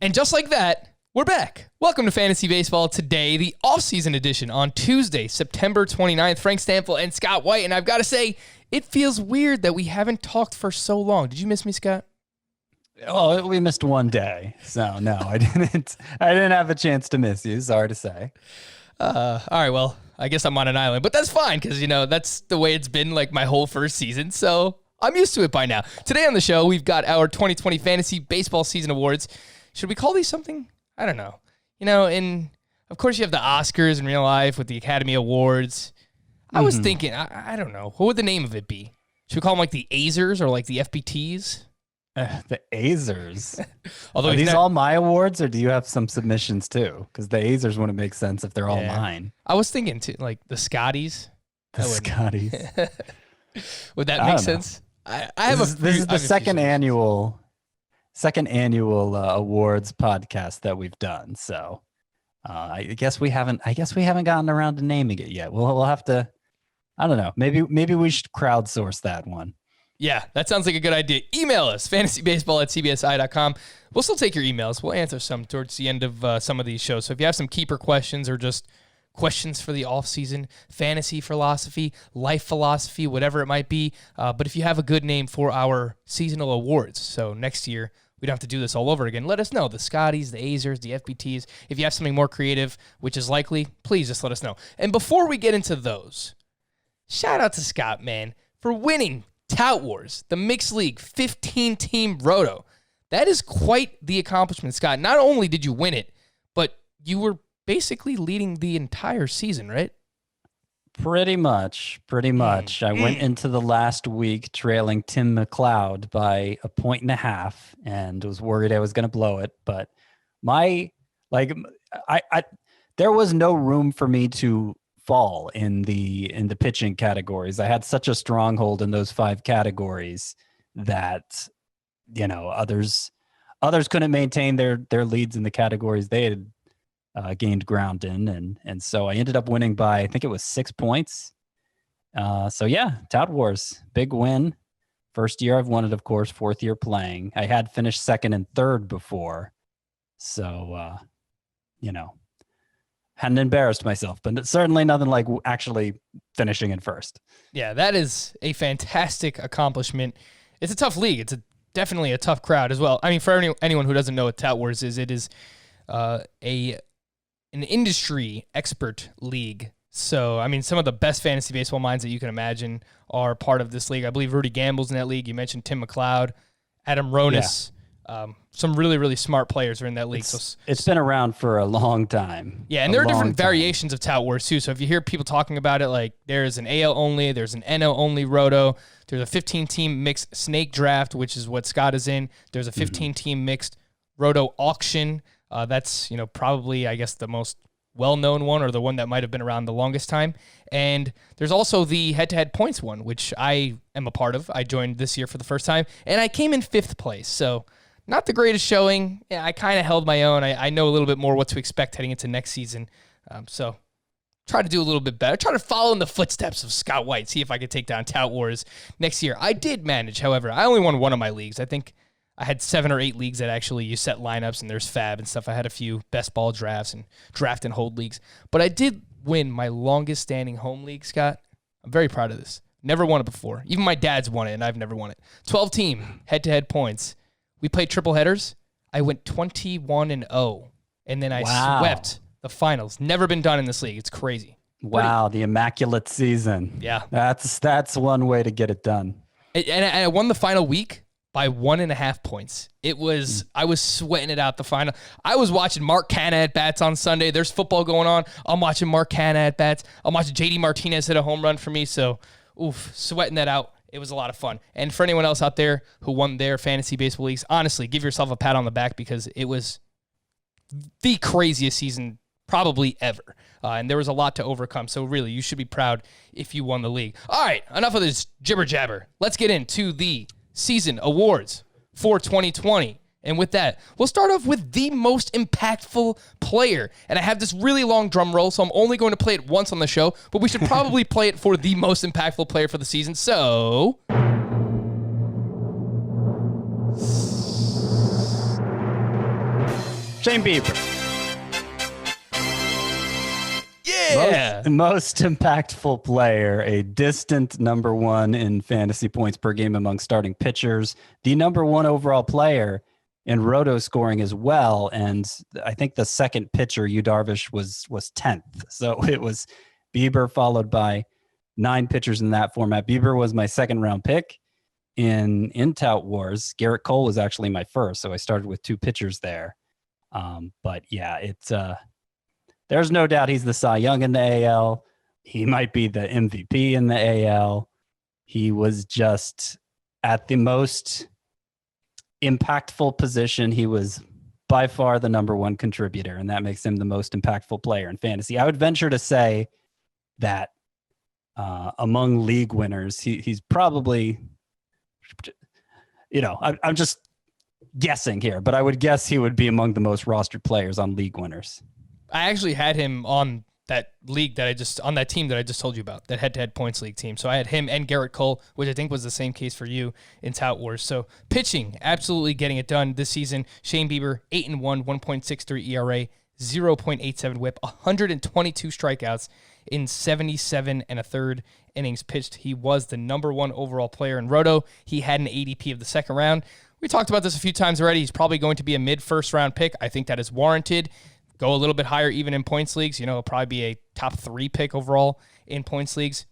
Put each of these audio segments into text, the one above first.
And just like that, we're back. Welcome to Fantasy Baseball Today, the off-season edition on Tuesday, September 29th. Frank Stanfield and Scott White. And I've got to say, it feels weird that we haven't talked for so long. Did you miss me, Scott? Oh, we missed one day. So, no, I didn't. I didn't have a chance to miss you. Sorry to say. All right, well, I guess I'm on an island. But that's fine because, that's the way it's been like my whole first season. So I'm used to it by now. Today on the show, we've got our 2020 Fantasy Baseball Season Awards. Should we call these something? I don't know. And of course you have the Oscars in real life with the Academy Awards. I was thinking, I don't know. What would the name of it be? Should we call them like the Azers or like the FBTs? The Azers. Although Are these all my awards, or do you have some submissions too? Because the Azers wouldn't make sense if they're all mine. I was thinking too, like the Scotties. The Scotties. Would that make sense? I have this is the second annual awards podcast that we've done. So I guess we haven't gotten around to naming it yet. We'll have to. I don't know. Maybe we should crowdsource that one. Yeah, that sounds like a good idea. Email us, fantasybaseball@cbsi.com. We'll still take your emails. We'll answer some towards the end of some of these shows. So if you have some keeper questions or just questions for the offseason, fantasy philosophy, life philosophy, whatever it might be. But if you have a good name for our seasonal awards, so next year we don't have to do this all over again, let us know. The Scotties, the Azers, the FBTs. If you have something more creative, which is likely, please just let us know. And before we get into those, shout out to Scott, man, for winning Tout Wars, the Mixed League 15-team Roto. That is quite the accomplishment, Scott. Not only did you win it, but you were basically leading the entire season, right? Pretty much. I went into the last week trailing Tim McLeod by 1.5 and was worried I was going to blow it. But there was no room for me to fall in the pitching categories. I had such a stronghold in those 5 categories that others couldn't maintain their leads in the categories they had gained ground in, and so I ended up winning by, I think it was 6 points. So yeah, Tout Wars, big win. First year I've won it, of course. 4th year playing. I had finished 2nd and 3rd before, so hadn't embarrassed myself, but certainly nothing like actually finishing in 1st. Yeah, that is a fantastic accomplishment. It's a tough league. It's definitely a tough crowd as well. I mean, for anyone who doesn't know what Tout Wars is, it is an industry expert league. So, I mean, some of the best fantasy baseball minds that you can imagine are part of this league. I believe Rudy Gamble's in that league. You mentioned Tim McLeod, Adam Ronis. Yeah. Some really, really smart players are in that league. It's been around for a long time. Yeah, and there are different variations of Tout Wars, too. So if you hear people talking about it, like there's an AL only, there's an NL only Roto, there's a 15-team mixed snake draft, which is what Scott is in. There's a 15-team mixed Roto auction. That's, probably, I guess, the most well-known one, or the one that might have been around the longest time. And there's also the head-to-head points one, which I am a part of. I joined this year for the first time, and I came in 5th place. So not the greatest showing. Yeah, I kind of held my own. I know a little bit more what to expect heading into next season. So try to do a little bit better. Try to follow in the footsteps of Scott White, see if I could take down Tout Wars next year. I did manage, however. I only won one of my leagues. I think I had 7 or 8 leagues that actually you set lineups and there's fab and stuff. I had a few best ball drafts and draft and hold leagues. But I did win my longest standing home league, Scott. I'm very proud of this. Never won it before. Even my dad's won it and I've never won it. 12-team head-to-head points. We played triple headers. I went 21-0, and then I swept the finals. Never been done in this league. It's crazy. Wow, the immaculate season. Yeah. That's one way to get it done. And I won the final week by 1.5 points. I was sweating it out the final. I was watching Mark Canha at bats on Sunday. There's football going on. I'm watching Mark Canha at bats. I'm watching JD Martinez hit a home run for me. So, sweating that out. It was a lot of fun. And for anyone else out there who won their fantasy baseball leagues, honestly, give yourself a pat on the back because it was the craziest season probably ever. And there was a lot to overcome. So really, you should be proud if you won the league. All right, enough of this jibber jabber. Let's get into the season awards for 2020. And with that, we'll start off with the most impactful player. And I have this really long drum roll, so I'm only going to play it once on the show, but we should probably play it for the most impactful player for the season. So Shane Bieber. Yeah. Most impactful player, a distant number one in fantasy points per game among starting pitchers, the number one overall player in roto scoring as well. And I think the second pitcher, Yu Darvish, was 10th. So it was Bieber followed by 9 pitchers in that format. Bieber was my second round pick in Tout Wars. Garrett Cole was actually my first. So I started with 2 pitchers there. But yeah, there's no doubt he's the Cy Young in the AL. He might be the MVP in the AL. He was just at the most impactful position. He was by far the number one contributor, and that makes him the most impactful player in fantasy. I would venture to say that among league winners, he's probably, I'm just guessing here, but I would guess he would be among the most rostered players on league winners. I actually had him on that league on that team that I just told you about, that head-to-head points league team. So I had him and Garrett Cole, which I think was the same case for you in Tout Wars. So pitching, absolutely getting it done this season. Shane Bieber, 8-1, 1.63 ERA, 0.87 whip, 122 strikeouts in 77 and a third innings pitched. He was the number one overall player in Roto. He had an ADP of the second round. We talked about this a few times already. He's probably going to be a mid-first round pick. I think that is warranted. Go a little bit higher even in points leagues. He'll probably be a top 3 pick overall in points leagues.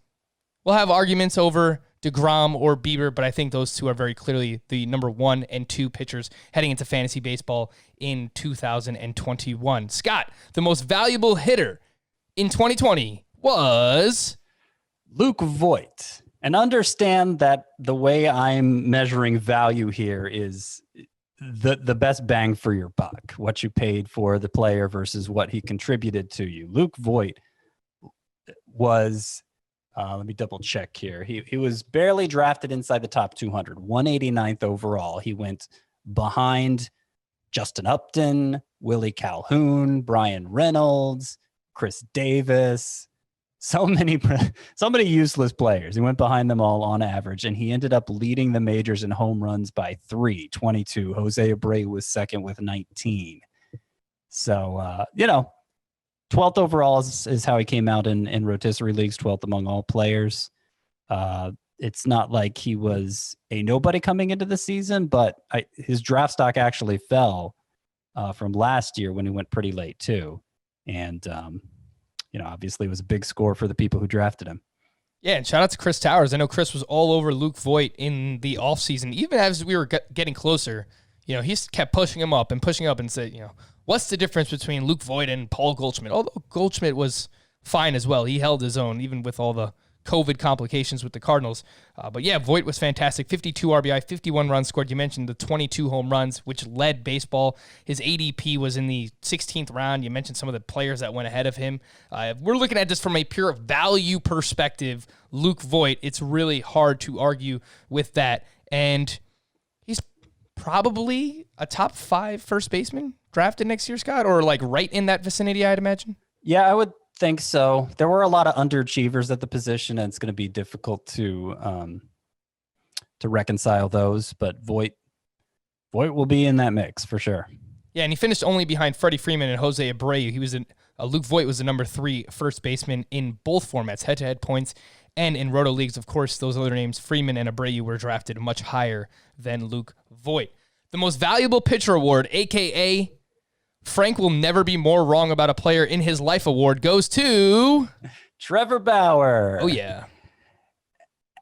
We'll have arguments over DeGrom or Bieber, but I think those two are very clearly the number 1 and 2 pitchers heading into fantasy baseball in 2021. Scott, the most valuable hitter in 2020 was Luke Voight. And understand that the way I'm measuring value here is the best bang for your buck, what you paid for the player versus what he contributed to you. Luke Voight was, let me double check here. He was barely drafted inside the top 200, 189th overall. He went behind Justin Upton, Willie Calhoun, Brian Reynolds, Chris Davis, so many useless players. He went behind them all on average, and he ended up leading the majors in home runs by 22. Jose Abreu was second with 19. So, 12th overall is how he came out in rotisserie leagues, 12th among all players. It's not like he was a nobody coming into the season, but his draft stock actually fell from last year when he went pretty late too. And, obviously it was a big score for the people who drafted him. Yeah, and shout out to Chris Towers. I know Chris was all over Luke Voigt in the offseason. Even as we were getting closer, he kept pushing him up and said, what's the difference between Luke Voigt and Paul Goldschmidt? Although Goldschmidt was fine as well. He held his own, even with all the COVID complications with the Cardinals. But yeah, Voigt was fantastic. 52 RBI, 51 runs scored. You mentioned the 22 home runs, which led baseball. His ADP was in the 16th round. You mentioned some of the players that went ahead of him. We're looking at this from a pure value perspective. Luke Voigt, it's really hard to argue with that. And he's probably a top 5 first baseman drafted next year, Scott, or like right in that vicinity, I'd imagine. Yeah, I would think so. There were a lot of underachievers at the position, and it's going to be difficult to reconcile those. But Voigt will be in that mix for sure. Yeah, and he finished only behind Freddie Freeman and Jose Abreu. He was Luke Voigt was the number 3 first baseman in both formats, head-to-head points and in roto leagues. Of course, those other names, Freeman and Abreu, were drafted much higher than Luke Voigt. The most valuable pitcher award, a.k.a. Frank will never be more wrong about a player in his life award, goes to Trevor Bauer. Oh, yeah.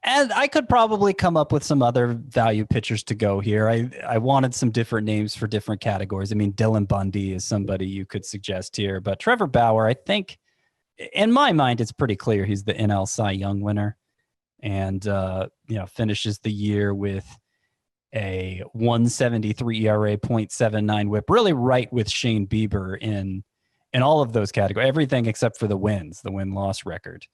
And I could probably come up with some other value pitchers to go here. I wanted some different names for different categories. I mean, Dylan Bundy is somebody you could suggest here. But Trevor Bauer, I think, in my mind, it's pretty clear he's the NL Cy Young winner. And, finishes the year with a 173 ERA, 0.79 whip, really right with Shane Bieber in all of those categories, everything except for the win-loss record.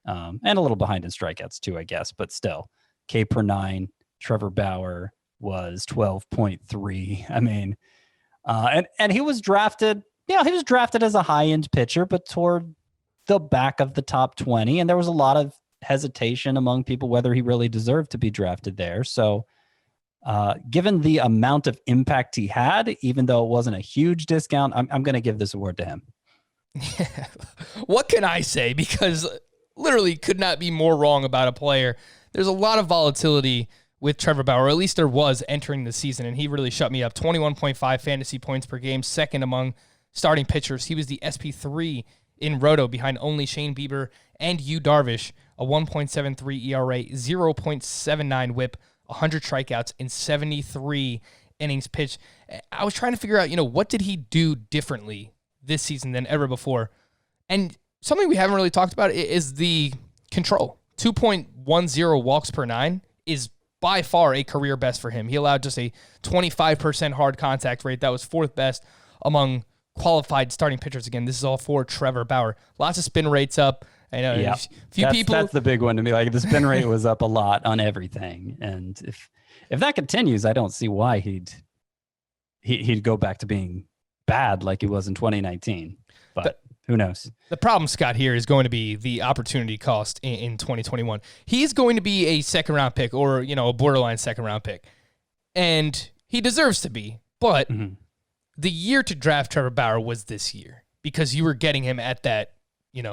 And a little behind in strikeouts too, I guess, but still. K per 9, Trevor Bauer was 12.3. I mean, and he was drafted, he was drafted as a high-end pitcher, but toward the back of the top 20, and there was a lot of hesitation among people whether he really deserved to be drafted there. So, Given the amount of impact he had, even though it wasn't a huge discount, I'm going to give this award to him. What can I say? Because literally could not be more wrong about a player. There's a lot of volatility with Trevor Bauer, or at least there was entering the season, and he really shut me up. 21.5 fantasy points per game, second among starting pitchers. He was the SP3 in Roto behind only Shane Bieber and Yu Darvish, a 1.73 ERA, 0.79 whip, 100 strikeouts in 73 innings pitched. I was trying to figure out, what did he do differently this season than ever before? And something we haven't really talked about is the control. 2.10 walks per nine is by far a career best for him. He allowed just a 25% hard contact rate. That was fourth best among qualified starting pitchers. Again, this is all for Trevor Bauer. Lots of spin rates up. I know that's the big one to me. Like, the spin rate was up a lot on everything. And if that continues, I don't see why he'd go back to being bad like he was in 2019. But who knows? The problem, Scott, here is going to be the opportunity cost in 2021. He's going to be a second-round pick or, a borderline second-round pick. And he deserves to be. But the year to draft Trevor Bauer was this year because you were getting him at that,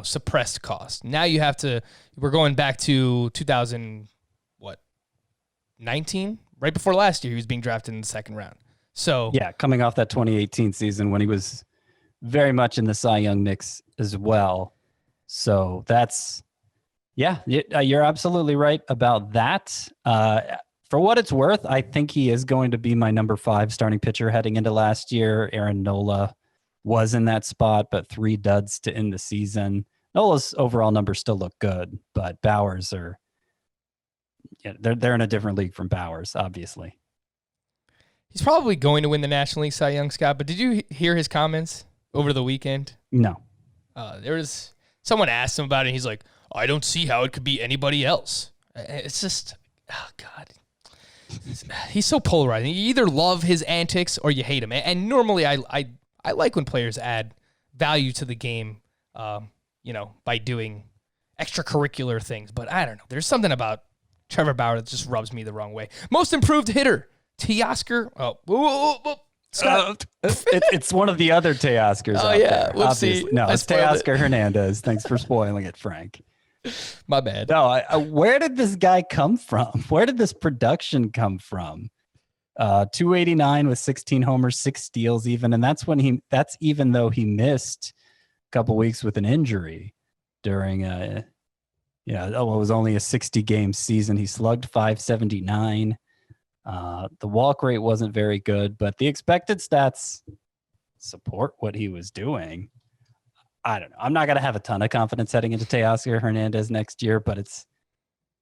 suppressed cost. Now we're going back to 2019? Right before last year, he was being drafted in the second round. So yeah, coming off that 2018 season when he was very much in the Cy Young mix as well. So you're absolutely right about that. For what it's worth, I think he is going to be my number 5 starting pitcher heading into last year. Aaron Nola was in that spot, but 3 duds to end the season. Nola's overall numbers still look good, but Bauer's they're in a different league from Bauer's, obviously. He's probably going to win the National League Cy Young, Scott, but did you hear his comments over the weekend? No. There was someone asked him about it, and he's like, I don't see how it could be anybody else. It's just, oh, God. He's so polarizing. You either love his antics or you hate him. And normally I like when players add value to the game, by doing extracurricular things. But I don't know. There's something about Trevor Bauer that just rubs me the wrong way. Most improved hitter, Teoscar. Scott. It's one of the other Teoscars out there. Whoopsie. No, it's Teoscar Hernandez. Thanks for spoiling it, Frank. My bad. No, where did this guy come from? Where did this production come from? 289 with 16 homers, 6 steals even. And that's even though he missed a couple weeks with an injury during it was only a 60-game season. He slugged .579. The walk rate wasn't very good, but the expected stats support what he was doing. I don't know. I'm not going to have a ton of confidence heading into Teoscar Hernandez next year, but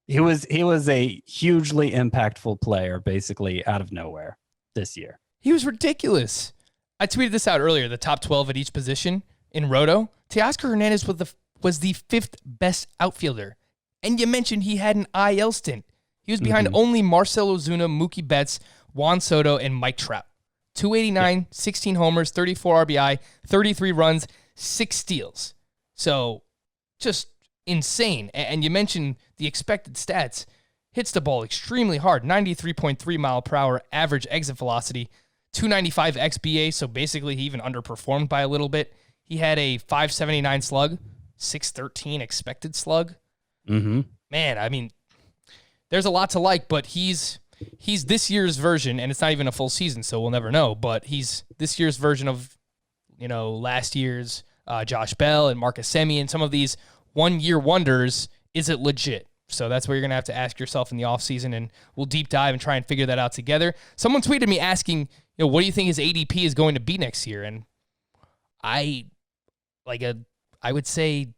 he was a hugely impactful player basically out of nowhere this year. He was ridiculous. I tweeted this out earlier, the top 12 at each position in Roto. Teoscar Hernandez was the 5th best outfielder. And you mentioned he had an IL stint. He was behind only Marcell Ozuna, Mookie Betts, Juan Soto, and Mike Trout. 289, 16 homers, 34 RBI, 33 runs, 6 steals. So just insane. And you mentioned the expected stats. Hits the ball extremely hard. 93.3 mile per hour average exit velocity, 295 XBA. So basically he even underperformed by a little bit. He had a 579 slug, 613 expected slug. Man, I mean, there's a lot to like, but he's this year's version, and it's not even a full season, so we'll never know, but he's this year's version of, last year's Josh Bell and Marcus Semien, some of these one-year wonders. Is it legit? So that's what you're going to have to ask yourself in the offseason, and we'll deep dive and try and figure that out together. Someone tweeted me asking, what do you think his ADP is going to be next year? And I would say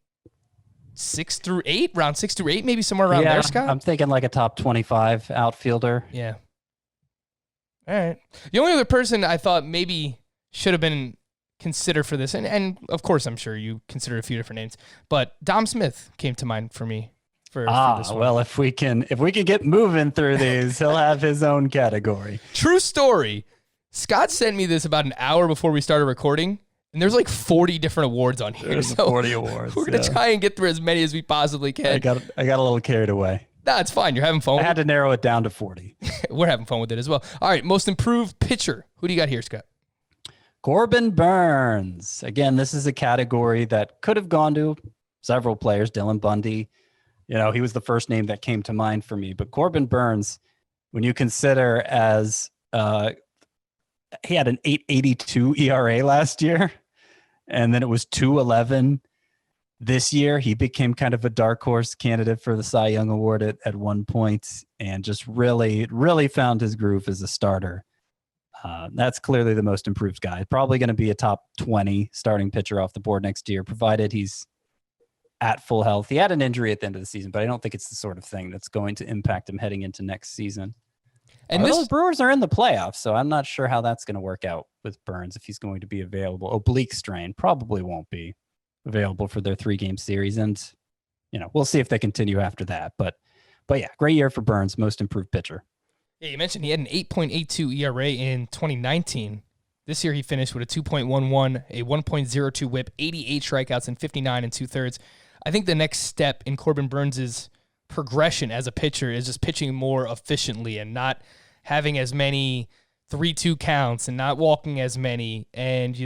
6 through 8, round 6 through 8, maybe somewhere around there, Scott. I'm thinking like a top 25 outfielder. Yeah. All right. The only other person I thought maybe should have been considered for this, and of course I'm sure you considered a few different names, but Dom Smith came to mind for me for this one. Well, if we can get moving through these, he'll have his own category. True story. Scott sent me this about an hour before we started recording. And there's like 40 different awards on here. There's 40 awards. We're going to try and get through as many as we possibly can. I got a little carried away. Nah, it's fine. You're having fun I with had to narrow it down to 40. We're having fun with it as well. All right, most improved pitcher. Who do you got here, Scott? Corbin Burns. Again, this is a category that could have gone to several players. Dylan Bundy, he was the first name that came to mind for me. But Corbin Burns, when you consider as he had an 8.82 ERA last year, and then it was 2.11 this year. He became kind of a dark horse candidate for the Cy Young Award at one point, and just really, really found his groove as a starter. That's clearly the most improved guy. Probably going to be a top 20 starting pitcher off the board next year, provided he's at full health. He had an injury at the end of the season, but I don't think it's the sort of thing that's going to impact him heading into next season. And those Brewers are in the playoffs, so I'm not sure how that's going to work out with Burns if he's going to be available. Oblique strain probably won't be available for their 3-game series, and we'll see if they continue after that. But yeah, great year for Burns, most improved pitcher. Yeah, you mentioned he had an 8.82 ERA in 2019. This year he finished with a 2.11, a 1.02 WHIP, 88 strikeouts, and 59 2/3. I think the next step in Corbin Burns' progression as a pitcher is just pitching more efficiently and not having as many 3-2 counts and not walking as many, and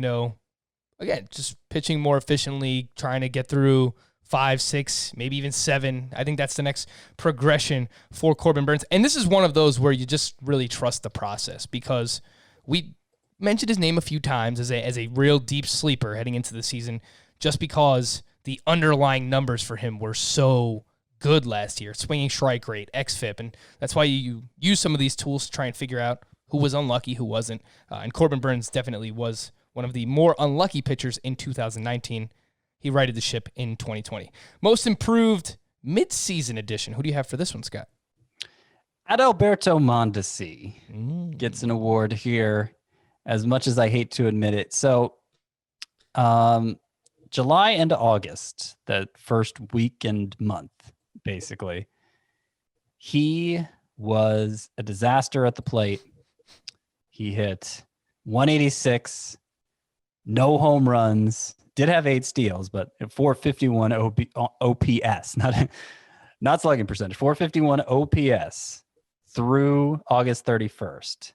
again, just pitching more efficiently, trying to get through 5, 6, maybe even 7. I think that's the next progression for Corbin Burns. And this is one of those where you just really trust the process, because we mentioned his name a few times as a real deep sleeper heading into the season, just because the underlying numbers for him were so good last year. Swinging strike rate, xFIP, and that's why you use some of these tools to try and figure out who was unlucky, who wasn't. And Corbin Burns definitely was one of the more unlucky pitchers in 2019. He righted the ship in 2020. Most improved mid-season edition. Who do you have for this one, Scott? Alberto Monteci gets an award here, as much as I hate to admit it. So July into August, the first week and month, basically, he was a disaster at the plate. He hit 186, no home runs, did have 8 steals, but 451 OPS, not slugging percentage, 451 OPS through August 31st.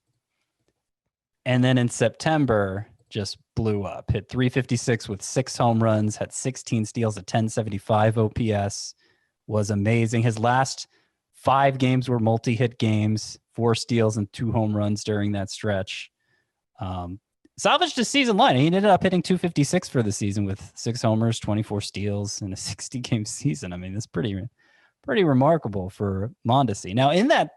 And then in September, just blew up, hit 356 with 6 home runs, had 16 steals at 1075 OPS, was amazing. His last 5 games were multi-hit games, 4 steals and 2 home runs during that stretch. Salvaged his season line. He ended up hitting 256 for the season with 6 homers, 24 steals, and a 60-game season. I mean, that's pretty remarkable for Mondesi. Now, in that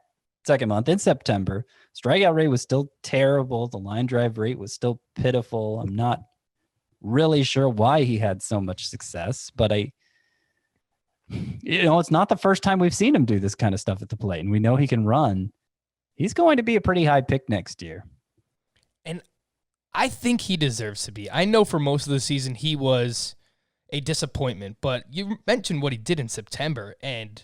second month, in September, strikeout rate was still terrible. The line drive rate was still pitiful. I'm not really sure why he had so much success, but it's not the first time we've seen him do this kind of stuff at the plate, and we know he can run. He's going to be a pretty high pick next year. And I think he deserves to be. I know for most of the season he was a disappointment, but you mentioned what he did in September, and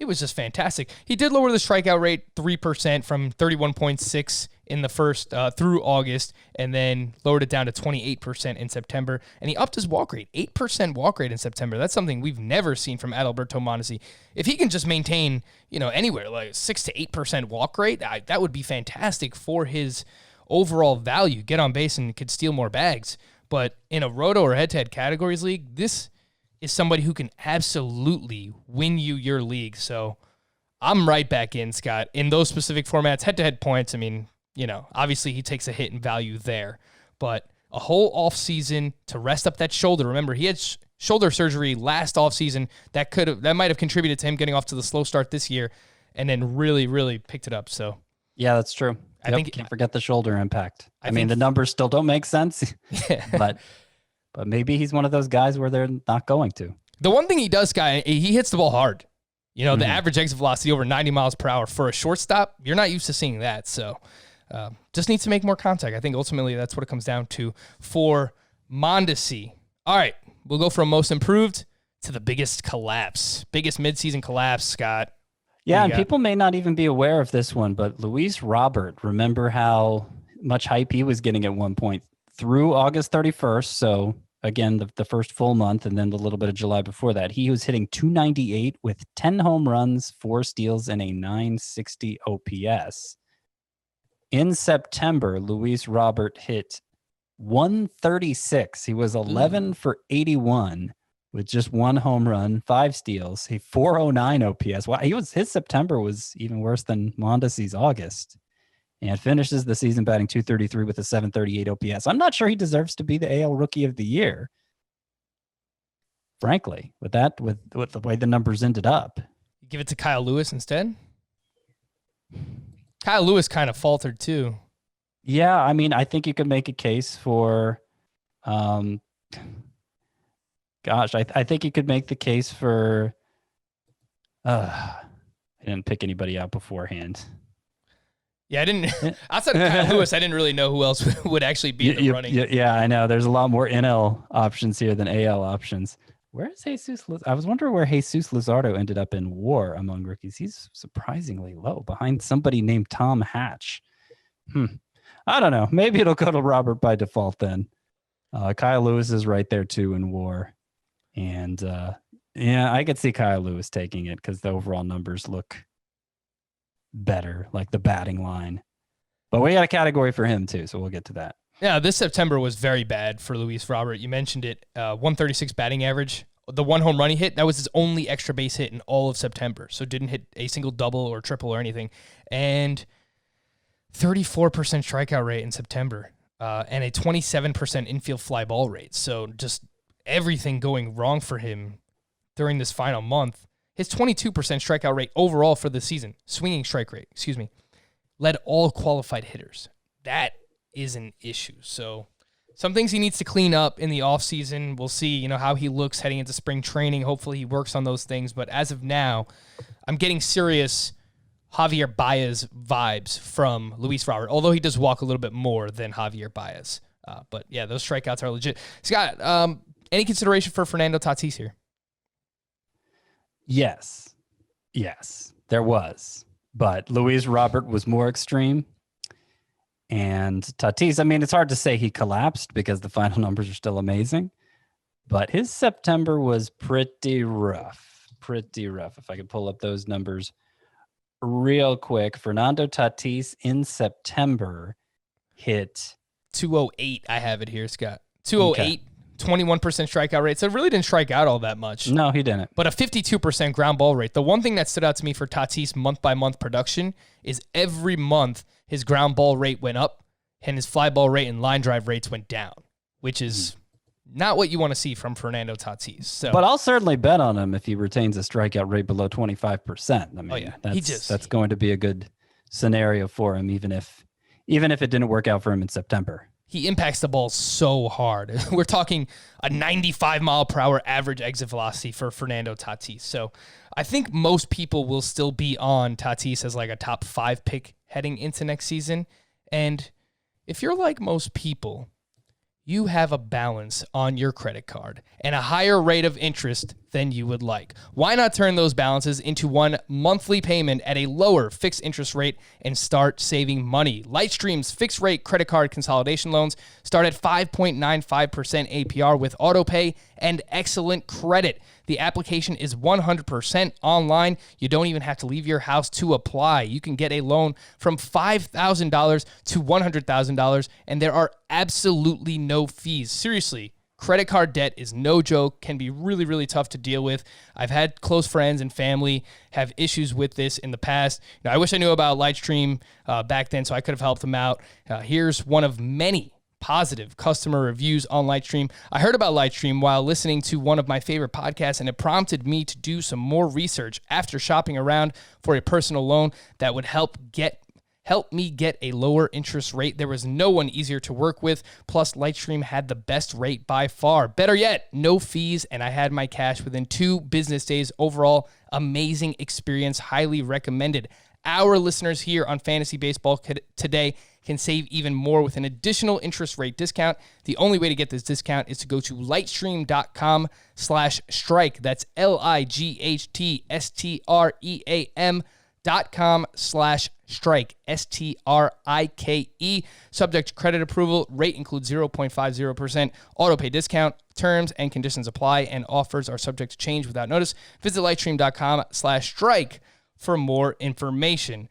it was just fantastic. He did lower the strikeout rate 3% from 31.6 in the first through August, and then lowered it down to 28% in September. And he upped his walk rate, 8% walk rate in September. That's something we've never seen from Alberto Monteci. If he can just maintain, anywhere like 6 to 8% walk rate, that would be fantastic for his overall value. Get on base and could steal more bags. But in a roto or head-to-head categories league, this is somebody who can absolutely win you your league. So I'm right back in, Scott. In those specific formats, head-to-head points, I mean, obviously he takes a hit in value there. But a whole offseason to rest up that shoulder. Remember, he had shoulder surgery last offseason. That might have contributed to him getting off to the slow start this year, and then really, really picked it up. So yeah, that's true. I think can't forget the shoulder impact. I mean, the numbers still don't make sense, yeah. but maybe he's one of those guys where they're not going to. The one thing he does, Guy, he hits the ball hard. The average exit velocity over 90 miles per hour for a shortstop, you're not used to seeing that. So just needs to make more contact. I think ultimately that's what it comes down to for Mondesi. All right, we'll go from most improved to the biggest midseason collapse, Scott. Yeah, and people may not even be aware of this one, but Louise Robert, remember how much hype he was getting at one point through August 31st, so again, the first full month, and then the little bit of July before that, he was hitting 298 with 10 home runs, 4 steals, and a 960 OPS. In September, Louise Robert hit 136. He was 11 for 81 with just 1 home run, 5 steals, a 409 OPS. Wow, his September was even worse than Mondesi's August. And finishes the season batting 233 with a 738 OPS. I'm not sure he deserves to be the AL Rookie of the Year. Frankly, with the way the numbers ended up. Give it to Kyle Lewis instead? Kyle Lewis kind of faltered too. Yeah, I mean, I think you could make a case for, I think you could make the case for, I didn't pick anybody out beforehand. Yeah, I didn't. Outside of Kyle Lewis, I didn't really know who else would actually be in the running. Yeah, I know. There's a lot more NL options here than AL options. Where is Jesus? I was wondering where Jesus Luzardo ended up in WAR among rookies. He's surprisingly low, behind somebody named Tom Hatch. I don't know. Maybe it'll go to Robert by default then. Kyle Lewis is right there too in WAR, and yeah, I could see Kyle Lewis taking it because the overall numbers look better, like the batting line. But we got a category for him too, so we'll get to that. Yeah, this September was very bad for Louise Robert. You mentioned it, 136 batting average. The 1 home run he hit, that was his only extra base hit in all of September, so didn't hit a single double or triple or anything. And 34% strikeout rate in September, and a 27% infield fly ball rate. So just everything going wrong for him during this final month. His 22% strikeout rate overall for the season, swinging strike rate, led all qualified hitters. That is an issue. So some things he needs to clean up in the offseason. We'll see, how he looks heading into spring training. Hopefully he works on those things. But as of now, I'm getting serious Javier Baez vibes from Louise Robert, although he does walk a little bit more than Javier Baez. But yeah, those strikeouts are legit. Scott, any consideration for Fernando Tatis here? Yes, there was. But Louise Robert was more extreme. And Tatis, I mean, it's hard to say he collapsed because the final numbers are still amazing. But his September was pretty rough. If I could pull up those numbers real quick. Fernando Tatis in September hit 208. I have it here, Scott. 208. Okay. 21% strikeout rate. So it really didn't strike out all that much. No, he didn't. But a 52% ground ball rate. The one thing that stood out to me for Tatis month-by-month production is every month his ground ball rate went up and his fly ball rate and line drive rates went down, which is not what you want to see from Fernando Tatis. So, but I'll certainly bet on him if he retains a strikeout rate below 25%. I mean, that's going to be a good scenario for him, even if it didn't work out for him in September. He impacts the ball so hard. We're talking a 95-mile-per-hour average exit velocity for Fernando Tatis. So I think most people will still be on Tatis as like a top 5 pick heading into next season. And if you're like most people, you have a balance on your credit card and a higher rate of interest than you would like. Why not turn those balances into one monthly payment at a lower fixed interest rate and start saving money? Lightstream's fixed rate credit card consolidation loans start at 5.95% APR with autopay and excellent credit. The application is 100% online. You don't even have to leave your house to apply. You can get a loan from $5,000 to $100,000, and there are absolutely no fees. Seriously, credit card debt is no joke, can be really, really tough to deal with. I've had close friends and family have issues with this in the past. I wish I knew about Lightstream back then so I could have helped them out. Here's one of many positive customer reviews on Lightstream. I heard about Lightstream while listening to one of my favorite podcasts, and it prompted me to do some more research after shopping around for a personal loan that would help me get a lower interest rate. There was no one easier to work with. Plus, Lightstream had the best rate by far. Better yet, no fees, and I had my cash within 2 business days. Overall, amazing experience. Highly recommended. Our listeners here on Fantasy Baseball today can save even more with an additional interest rate discount. The only way to get this discount is to go to lightstream.com/strike. That's LIGHTSTREAM betterhelp.com/strike, STRIKE. Subject to credit approval. Rate includes 0.50%. Auto pay discount. Terms and conditions apply, and offers are subject to change without notice. Visit lightstream.com/strike for more information.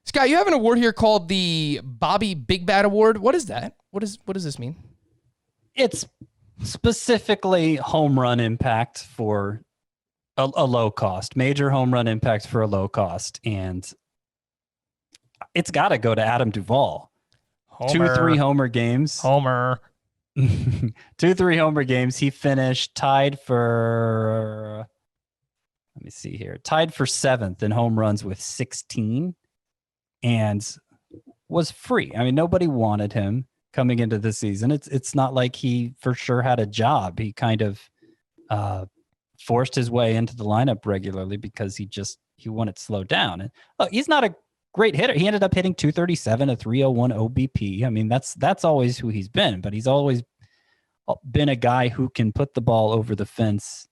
Scott, you have an award here called the Bobby Big Bat Award. What is that? What does this mean? It's specifically home run impact for a low cost, major home run impact for a low cost. And it's got to go to Adam Duvall. Homer. 2-3 homer games. Homer. 2-3 homer games. He finished tied for, let me see here, tied for 7th in home runs with 16 and was free. I mean, nobody wanted him coming into the season. It's not like he for sure had a job. He kind of forced his way into the lineup regularly because he wanted to slow down. And look, he's not a great hitter. He ended up hitting 237, a 301 OBP. I mean, that's always who he's been, but he's always been a guy who can put the ball over the fence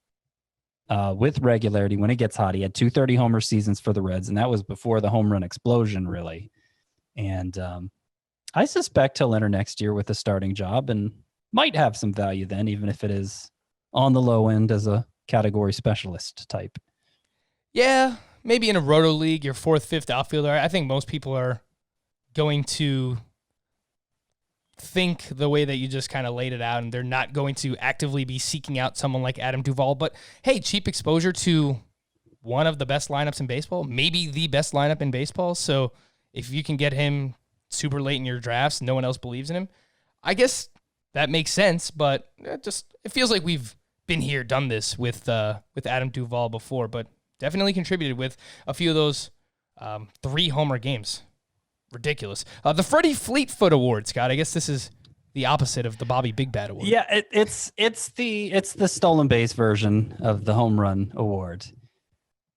with regularity when it gets hot. He had 230 homer seasons for the Reds, and that was before the home run explosion, really. And I suspect he'll enter next year with a starting job and might have some value then, even if it is on the low end as a category specialist type. Yeah, maybe in a roto league, your 4th, 5th outfielder. I think most people are going to think the way that you just kind of laid it out, and they're not going to actively be seeking out someone like Adam Duvall. But hey, cheap exposure to one of the best lineups in baseball, maybe the best lineup in baseball. So if you can get him super late in your drafts, no one else believes in him, I guess that makes sense. But it feels like we've been here, done this with Adam Duvall before, but definitely contributed with a few of those 3 homer games. Ridiculous. The Freddy Fleetfoot Award, Scott. I guess this is the opposite of the Bobby Big Bat Award. Yeah, it's the stolen base version of the home run award.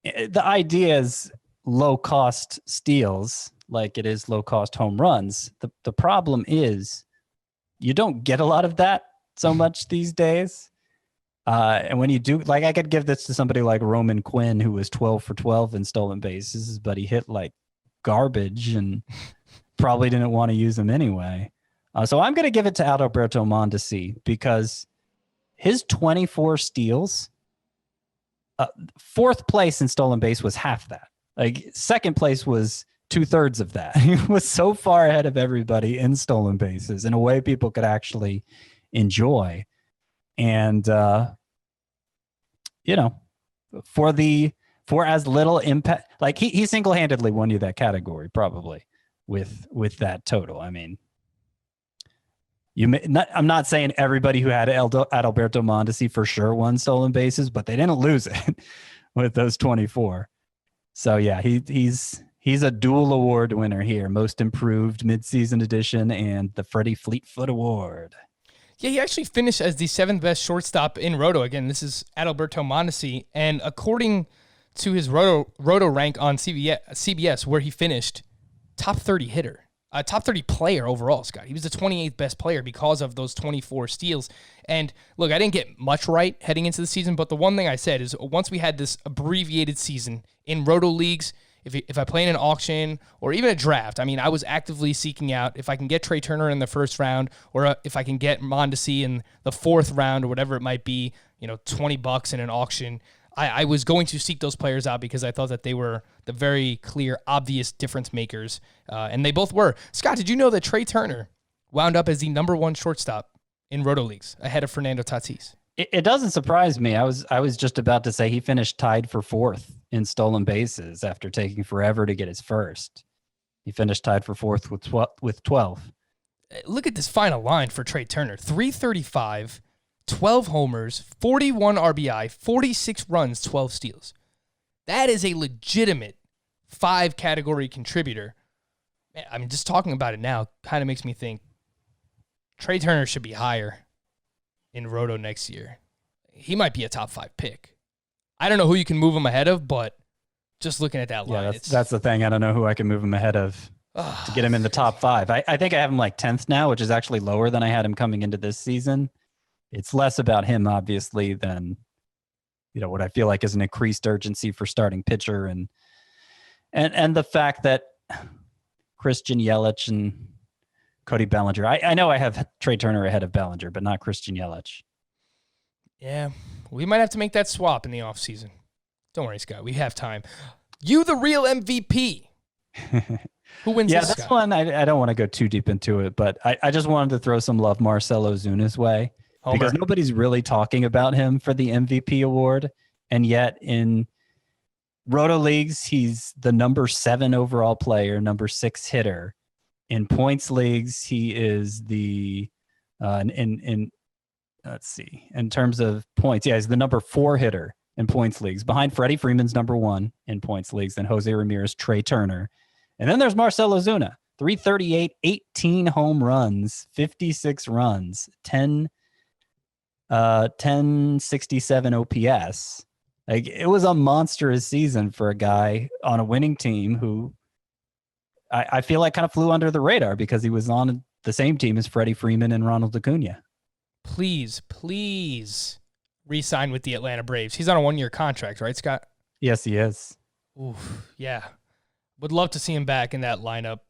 The idea is low cost steals, like it is low cost home runs. The problem is you don't get a lot of that so much these days. And when you do, like, I could give this to somebody like Roman Quinn, who was 12 for 12 in stolen bases, but he hit like garbage and probably didn't want to use them anyway. So I'm going to give it to Alberto Monteci because his 24 steals, 4th place in stolen base was half that. Like 2nd place was 2/3 of that. He was so far ahead of everybody in stolen bases in a way people could actually enjoy. And, for as little impact, like he single-handedly won you that category probably with that total. I mean, I'm not saying everybody who had Adalberto Mondesi for sure won stolen bases, but they didn't lose it with those 24. So yeah, he's a dual award winner here: most improved midseason edition and the Freddy Fleetfoot Award. Yeah, he actually finished as the 7th best shortstop in Roto. Again, this is Adalberto Mondesi, and according to his Roto rank on CBS, where he finished top 30 hitter, top 30 player overall, Scott. He was the 28th best player because of those 24 steals. And look, I didn't get much right heading into the season, but the one thing I said is once we had this abbreviated season in Roto leagues, if I play in an auction or even a draft, I mean, I was actively seeking out if I can get Trey Turner in the 1st round or if I can get Mondesi in the 4th round or whatever it might be, $20 in an auction. I was going to seek those players out because I thought that they were the very clear, obvious difference makers, and they both were. Scott, did you know that Trey Turner wound up as the number 1 shortstop in Roto leagues ahead of Fernando Tatis? It doesn't surprise me. I was just about to say he finished tied for 4th in stolen bases after taking forever to get his first. He finished tied for 4th with 12. Look at this final line for Trey Turner: 335, 12 homers, 41 RBI, 46 runs, 12 steals. That is a legitimate 5-category contributor. Man, I mean, just talking about it now kind of makes me think Trey Turner should be higher in Roto next year. He might be a top 5 pick. I don't know who you can move him ahead of, but just looking at that line. Yeah, that's the thing. I don't know who I can move him ahead of to get him in the top 5. I think I have him like 10th now, which is actually lower than I had him coming into this season. It's less about him, obviously, than what I feel like is an increased urgency for starting pitcher and And the fact that Christian Yelich and Cody Bellinger. I know I have Trey Turner ahead of Bellinger, but not Christian Yelich. Yeah, we might have to make that swap in the offseason. Don't worry, Scott. We have time. You, the real MVP. Who wins this, that's Scott? one. I don't want to go too deep into it, but I just wanted to throw some love Marcell Ozuna's way. Homer. Because nobody's really talking about him for the MVP award. And yet in Roto Leagues, he's the number 7 overall player, number 6 hitter. In points leagues, he is the let's see, in terms of points, he's the number 4 hitter in points leagues. Behind Freddie Freeman's number 1 in points leagues, then Jose Ramirez, Trey Turner. And then there's Marcell Ozuna, 338, 18 home runs, 56 runs, 1067 OPS. Like, it was a monstrous season for a guy on a winning team who I feel like kind of flew under the radar because he was on the same team as Freddie Freeman and Ronald Acuna. Please re-sign with the Atlanta Braves. He's on a 1-year contract, right, Scott? Yes, he is. Oof, yeah. Would love to see him back in that lineup.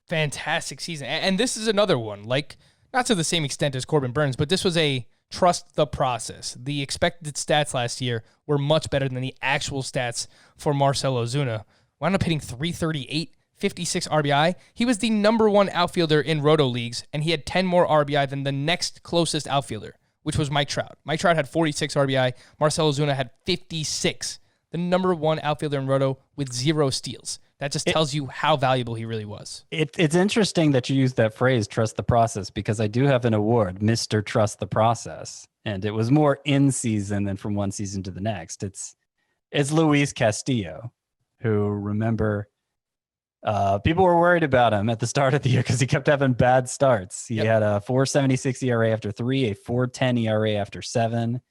Fantastic season. And this is another one, like, not to the same extent as Corbin Burns, but this was a trust the process. The expected stats last year were much better than the actual stats for Marcell Ozuna. Wound up hitting 338, 56 RBI. He was the number 1 outfielder in Roto Leagues, and he had 10 more RBI than the next closest outfielder, which was Mike Trout. Mike Trout had 46 RBI. Marcell Ozuna had 56. The number 1 outfielder in Roto with 0 steals. That just tells you how valuable he really was. It's interesting that you use that phrase, trust the process, because I do have an award, Mr. Trust the Process. And it was more in season than from one season to the next. It's Louise Castillo, who, remember, people were worried about him at the start of the year because he kept having bad starts. He had a 4.76 ERA after 3, a 4.10 ERA after 7.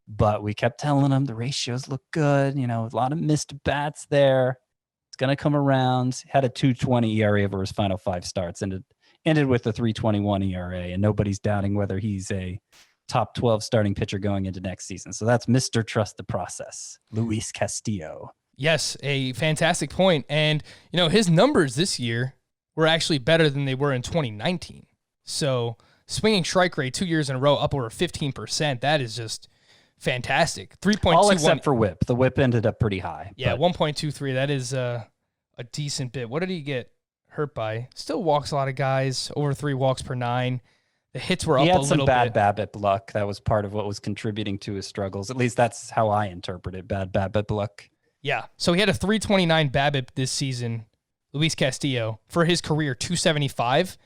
But we kept telling him the ratios look good. You know, a lot of missed bats there. It's going to come around. Had a 2.20 ERA over his final 5 starts and it ended with a 3.21 ERA. And nobody's doubting whether he's a top 12 starting pitcher going into next season. So that's Mr. Trust the Process, Luis Castillo. Yes, a fantastic point. And, you know, his numbers this year were actually better than they were in 2019. So swinging strike rate 2 years in a row up over 15%. That is just fantastic. 3.21. All except for whip. The whip ended up pretty high. Yeah, 1.23. That is a decent bit. What did he get hurt by? Still walks a lot of guys, over 3 walks per 9. The hits were up a little bit. He had some bad BABIP luck. That was part of what was contributing to his struggles. At least that's how I interpret it, bad BABIP luck. Yeah, so he had a 329 BABIP this season, Luis Castillo, for his career, 275,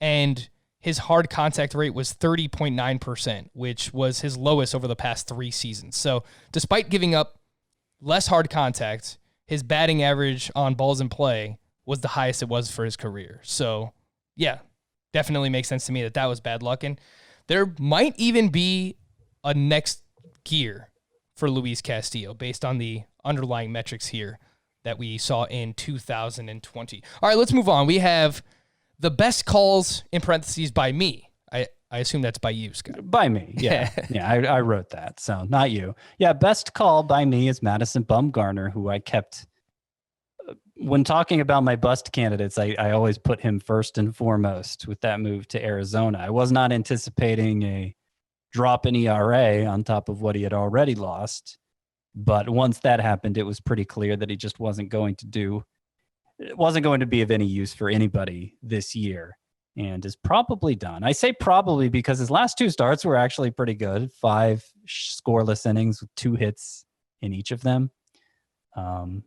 and his hard contact rate was 30.9%, which was his lowest over the past 3 seasons. So despite giving up less hard contact, his batting average on balls in play was the highest it was for his career. So, yeah, definitely makes sense to me that was bad luck. And there might even be a next gear for Luis Castillo based on the underlying metrics here that we saw in 2020. All right, let's move on. We have the best calls in parentheses by me. I assume that's by you, Scott. By me, yeah. Yeah, I wrote that, so not you. Yeah, best call by me is Madison Bumgarner, who I kept... When talking about my bust candidates, I always put him first and foremost with that move to Arizona. I was not anticipating a drop in ERA on top of what he had already lost. But once that happened, it was pretty clear that he just wasn't going to be of any use for anybody this year and is probably done. I say probably because his last 2 starts were actually pretty good. 5 scoreless innings with 2 hits in each of them. And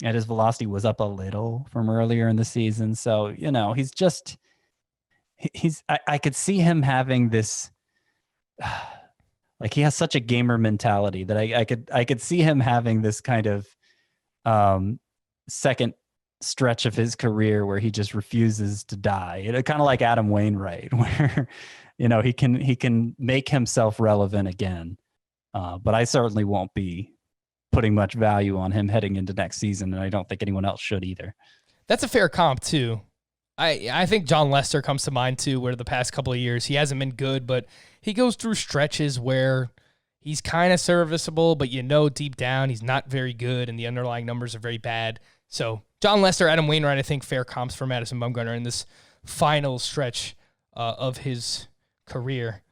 his velocity was up a little from earlier in the season. So, you know, I could see him having this, like, he has such a gamer mentality that I could see him having this kind of second stretch of his career where he just refuses to die. Kind of like Adam Wainwright, where, you know, he can make himself relevant again. But I certainly won't be putting much value on him heading into next season, and I don't think anyone else should either. That's a fair comp too. I think John Lester comes to mind too, where the past couple of years he hasn't been good, but he goes through stretches where he's kind of serviceable, but you know deep down he's not very good and the underlying numbers are very bad. So John Lester, Adam Wainwright, I think fair comps for Madison Bumgarner in this final stretch of his career.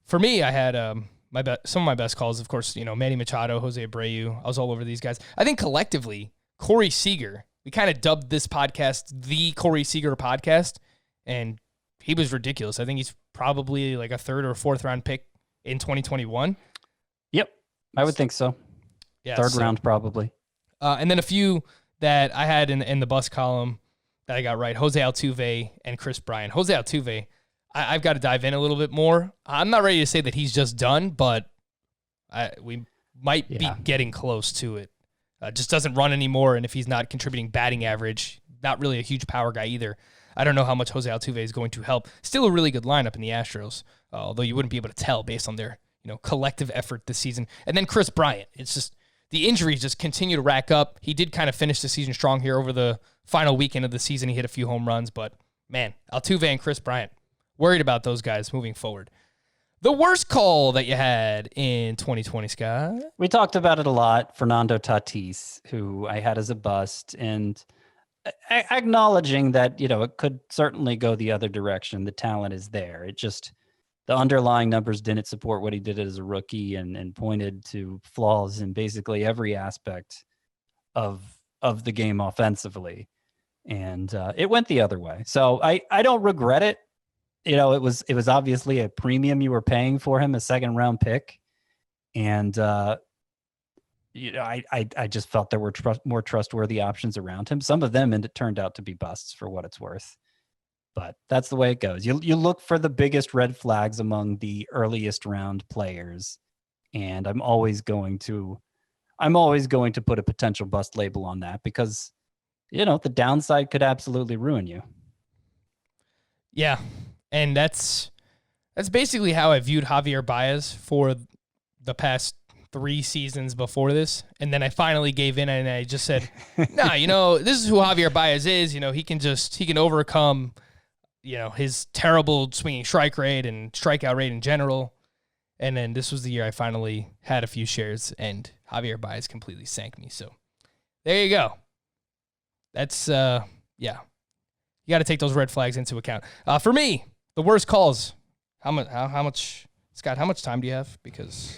For me, I had some of my best calls, of course, Manny Machado, Jose Abreu. I was all over these guys. I think collectively, Corey Seager, we kind of dubbed this podcast the Corey Seager podcast, and he was ridiculous. I think he's probably like a third or fourth round pick in 2021. Yep, I would think so. Yeah, third round probably. And then a few that I had in the bus column that I got right: Jose Altuve and Chris Bryant. Jose Altuve, I've got to dive in a little bit more. I'm not ready to say that he's just done, but we might be getting close to it. Just doesn't run anymore, and if he's not contributing batting average, not really a huge power guy either. I don't know how much Jose Altuve is going to help. Still a really good lineup in the Astros, although you wouldn't be able to tell based on their collective effort this season. And then Chris Bryant, it's just the injuries just continue to rack up. He did kind of finish the season strong here over the final weekend of the season. He hit a few home runs, but man, Altuve and Chris Bryant, worried about those guys moving forward. The worst call that you had in 2020, Scott? We talked about it a lot. Fernando Tatis, who I had as a bust, and acknowledging that, it could certainly go the other direction. The talent is there. It just, the underlying numbers didn't support what he did as a rookie and pointed to flaws in basically every aspect of the game offensively. And it went the other way. So I don't regret it. It was obviously a premium you were paying for him, a second round pick. And, I just felt there were more trustworthy options around him. Some of them, and it turned out to be busts for what it's worth. But that's the way it goes. You look for the biggest red flags among the earliest round players. And I'm always going to put a potential bust label on that because, the downside could absolutely ruin you. Yeah. And that's basically how I viewed Javier Baez for the past 3 seasons before this. And then I finally gave in and I just said, nah, this is who Javier Baez is. He can overcome, his terrible swinging strike rate and strikeout rate in general. And then this was the year I finally had a few shares and Javier Baez completely sank me. So there you go. That's, You got to take those red flags into account. For me, the worst calls. How much, Scott, how much time do you have? Because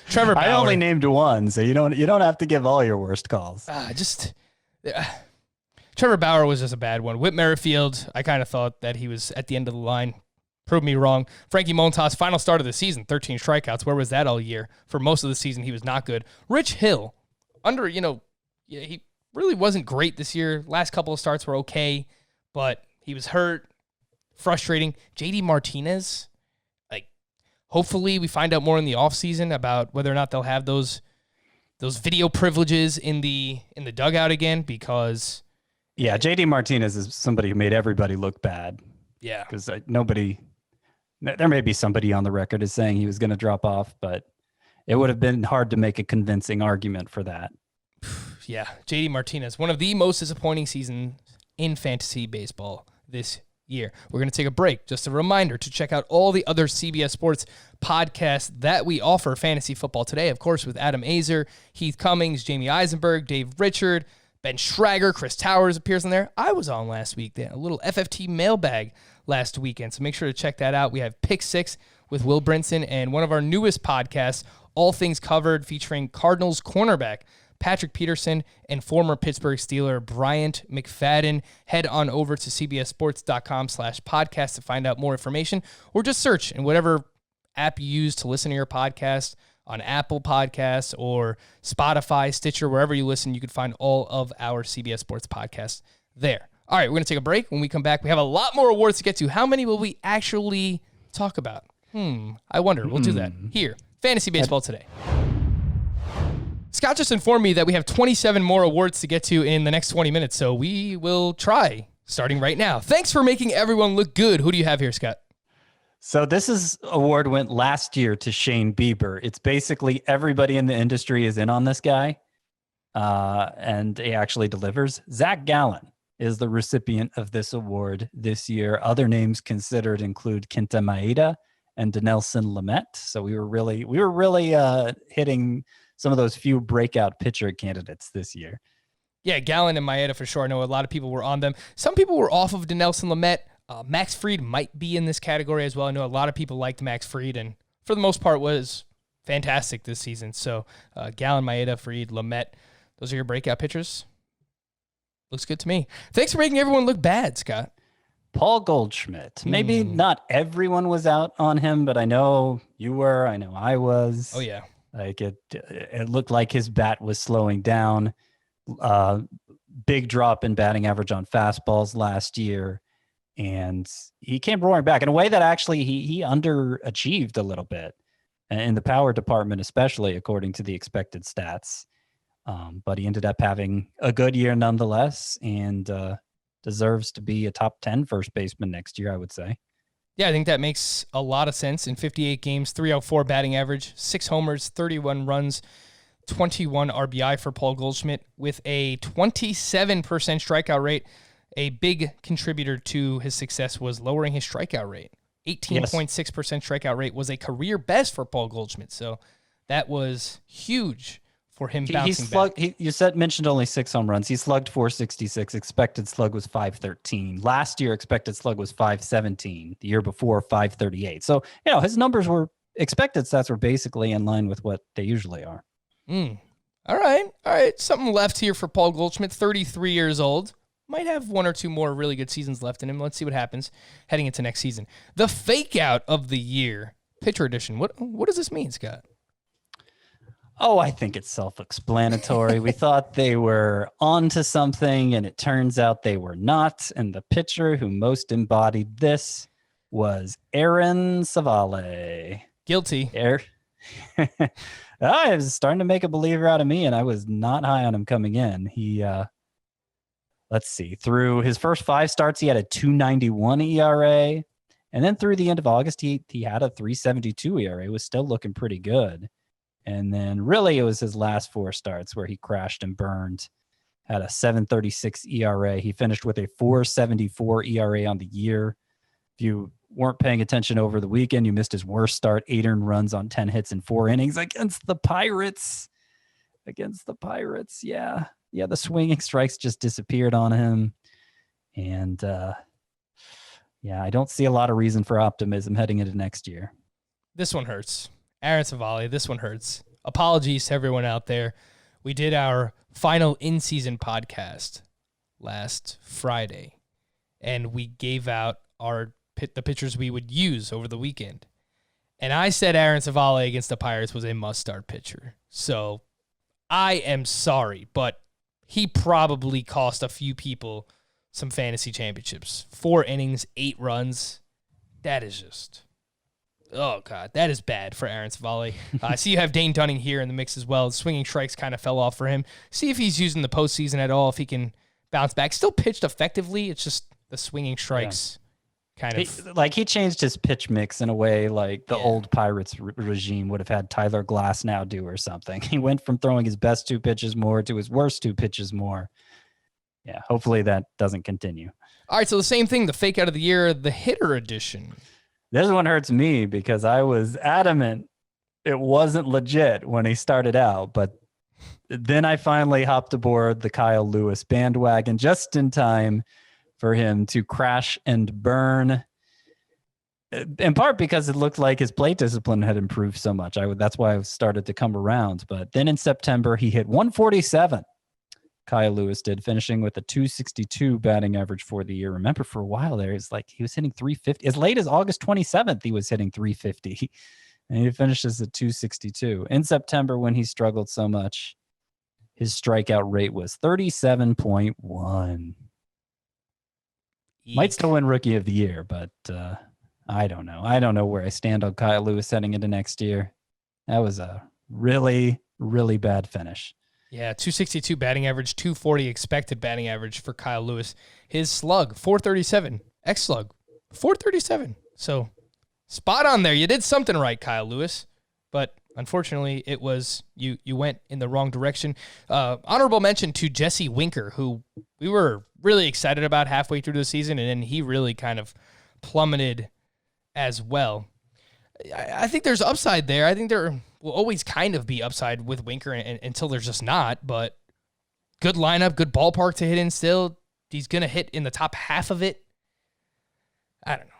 Trevor Bauer. I only named one, so you don't have to give all your worst calls. Trevor Bauer was just a bad one. Whit Merrifield, I kind of thought that he was at the end of the line. Proved me wrong. Frankie Montas, final start of the season, 13 strikeouts. Where was that all year? For most of the season, he was not good. Rich Hill, he really wasn't great this year. Last couple of starts were okay, but he was hurt. Frustrating. JD Martinez, hopefully we find out more in the offseason about whether or not they'll have those video privileges in the dugout again because... Yeah, JD Martinez is somebody who made everybody look bad. Yeah. Because there may be somebody on the record as saying he was going to drop off, but it would have been hard to make a convincing argument for that. Yeah, JD Martinez, one of the most disappointing seasons in fantasy baseball this year. We're going to take a break. Just a reminder to check out all the other CBS Sports podcasts that we offer fantasy football today, of course, with Adam Azer, Heath Cummings, Jamie Eisenberg, Dave Richard, Ben Schrager, Chris Towers appears on there. I was on last week. They had a little FFT mailbag last weekend, so make sure to check that out. We have Pick 6 with Will Brinson and one of our newest podcasts, All Things Covered, featuring Cardinals cornerback Patrick Peterson and former Pittsburgh Steeler Bryant McFadden. Head on over to cbssports.com/podcast to find out more information, or just search in whatever app you use to listen to your podcast, on Apple Podcasts or Spotify, Stitcher, wherever you listen. You can find all of our CBS Sports podcasts there. All right, we're going to take a break. When we come back, we have a lot more awards to get to. How many will we actually talk about? I wonder. We'll do that here. Fantasy Baseball Today. Scott just informed me that we have 27 more awards to get to in the next 20 minutes, so we will try starting right now. Thanks for making everyone look good. Who do you have here, Scott? So this award went last year to Shane Bieber. It's basically everybody in the industry is in on this guy, and he actually delivers. Zach Gallen is the recipient of this award this year. Other names considered include Kenta Maeda and Dinelson Lamet. So we were really hitting some of those few breakout pitcher candidates this year. Yeah, Gallen and Maeda for sure. I know a lot of people were on them. Some people were off of Dinelson Lamet. Max Fried might be in this category as well. I know a lot of people liked Max Fried, and for the most part was fantastic this season. So Gallen, Maeda, Fried, Lamet, those are your breakout pitchers. Looks good to me. Thanks for making everyone look bad, Scott. Paul Goldschmidt. Maybe not everyone was out on him, but I know you were. I know I was. Oh, yeah. Like it looked like his bat was slowing down. Big drop in batting average on fastballs last year. And he came roaring back in a way that actually he underachieved a little bit in the power department, especially according to the expected stats. But he ended up having a good year nonetheless, and deserves to be a top 10 first baseman next year, I would say. Yeah, I think that makes a lot of sense. In 58 games, 304 batting average, 6 homers, 31 runs, 21 RBI for Paul Goldschmidt with a 27% strikeout rate. A big contributor to his success was lowering his strikeout rate. 18.6% strikeout rate was a career best for Paul Goldschmidt. So that was huge for him bouncing back. You mentioned only 6 home runs. He slugged 466. Expected slug was 513. Last year, expected slug was 517. The year before, 538. So, his numbers expected stats were basically in line with what they usually are. All right. Something left here for Paul Goldschmidt, 33 years old. Might have 1 or 2 more really good seasons left in him. Let's see what happens heading into next season. The fake out of the year, pitcher edition. What does this mean, Scott? Oh, I think it's self-explanatory. We thought they were onto something, and it turns out they were not. And the pitcher who most embodied this was Aaron Sivali. Guilty. I was starting to make a believer out of me, and I was not high on him coming in. He, let's see, through his first 5 starts, he had a 2.91 ERA. And then through the end of August, he had a 3.72 ERA. It was still looking pretty good. And then really it was his last 4 starts where he crashed and burned, had a 7.36 ERA. He finished with a 4.74 ERA on the year. If you weren't paying attention over the weekend, you missed his worst start, 8 earned runs on 10 hits in 4 innings against the Pirates. Yeah, the swinging strikes just disappeared on him. And I don't see a lot of reason for optimism heading into next year. This one hurts. Aaron Sivali, this one hurts. Apologies to everyone out there. We did our final in-season podcast last Friday, and we gave out the pitchers we would use over the weekend. And I said Aaron Sivali against the Pirates was a must-start pitcher. So I am sorry, but he probably cost a few people some fantasy championships. 4 innings, 8 runs. That is just... Oh, God, that is bad for Aaron Sivali. I see you have Dane Dunning here in the mix as well. Swinging strikes kind of fell off for him. See if he's using the postseason at all, if he can bounce back. Still pitched effectively. It's just the swinging strikes kind of... He changed his pitch mix in a way like the old Pirates regime would have had Tyler Glasnow do or something. He went from throwing his best 2 pitches more to his worst 2 pitches more. Yeah, hopefully that doesn't continue. All right, so the same thing, the fake out of the year, the hitter edition. This one hurts me because I was adamant it wasn't legit when he started out, but then I finally hopped aboard the Kyle Lewis bandwagon just in time for him to crash and burn, in part because it looked like his plate discipline had improved so much. That's why I started to come around. But then in September, he hit 147. Kyle Lewis did, finishing with a 262 batting average for the year. Remember, for a while there, he was hitting 350. As late as August 27th, he was hitting 350. And he finishes at 262. In September, when he struggled so much, his strikeout rate was 37.1. Might still win Rookie of the Year, but I don't know. I don't know where I stand on Kyle Lewis heading into next year. That was a really, really bad finish. Yeah, 262 batting average, 240 expected batting average for Kyle Lewis. His slug, 437. X-slug, 437. So spot on there. You did something right, Kyle Lewis. But unfortunately, it was you went in the wrong direction. Honorable mention to Jesse Winker, who we were really excited about halfway through the season, and then he really kind of plummeted as well. I think there's upside there. I think there will always kind of be upside with Winker until there's just not. But good lineup, good ballpark to hit in still. He's going to hit in the top half of it. I don't know.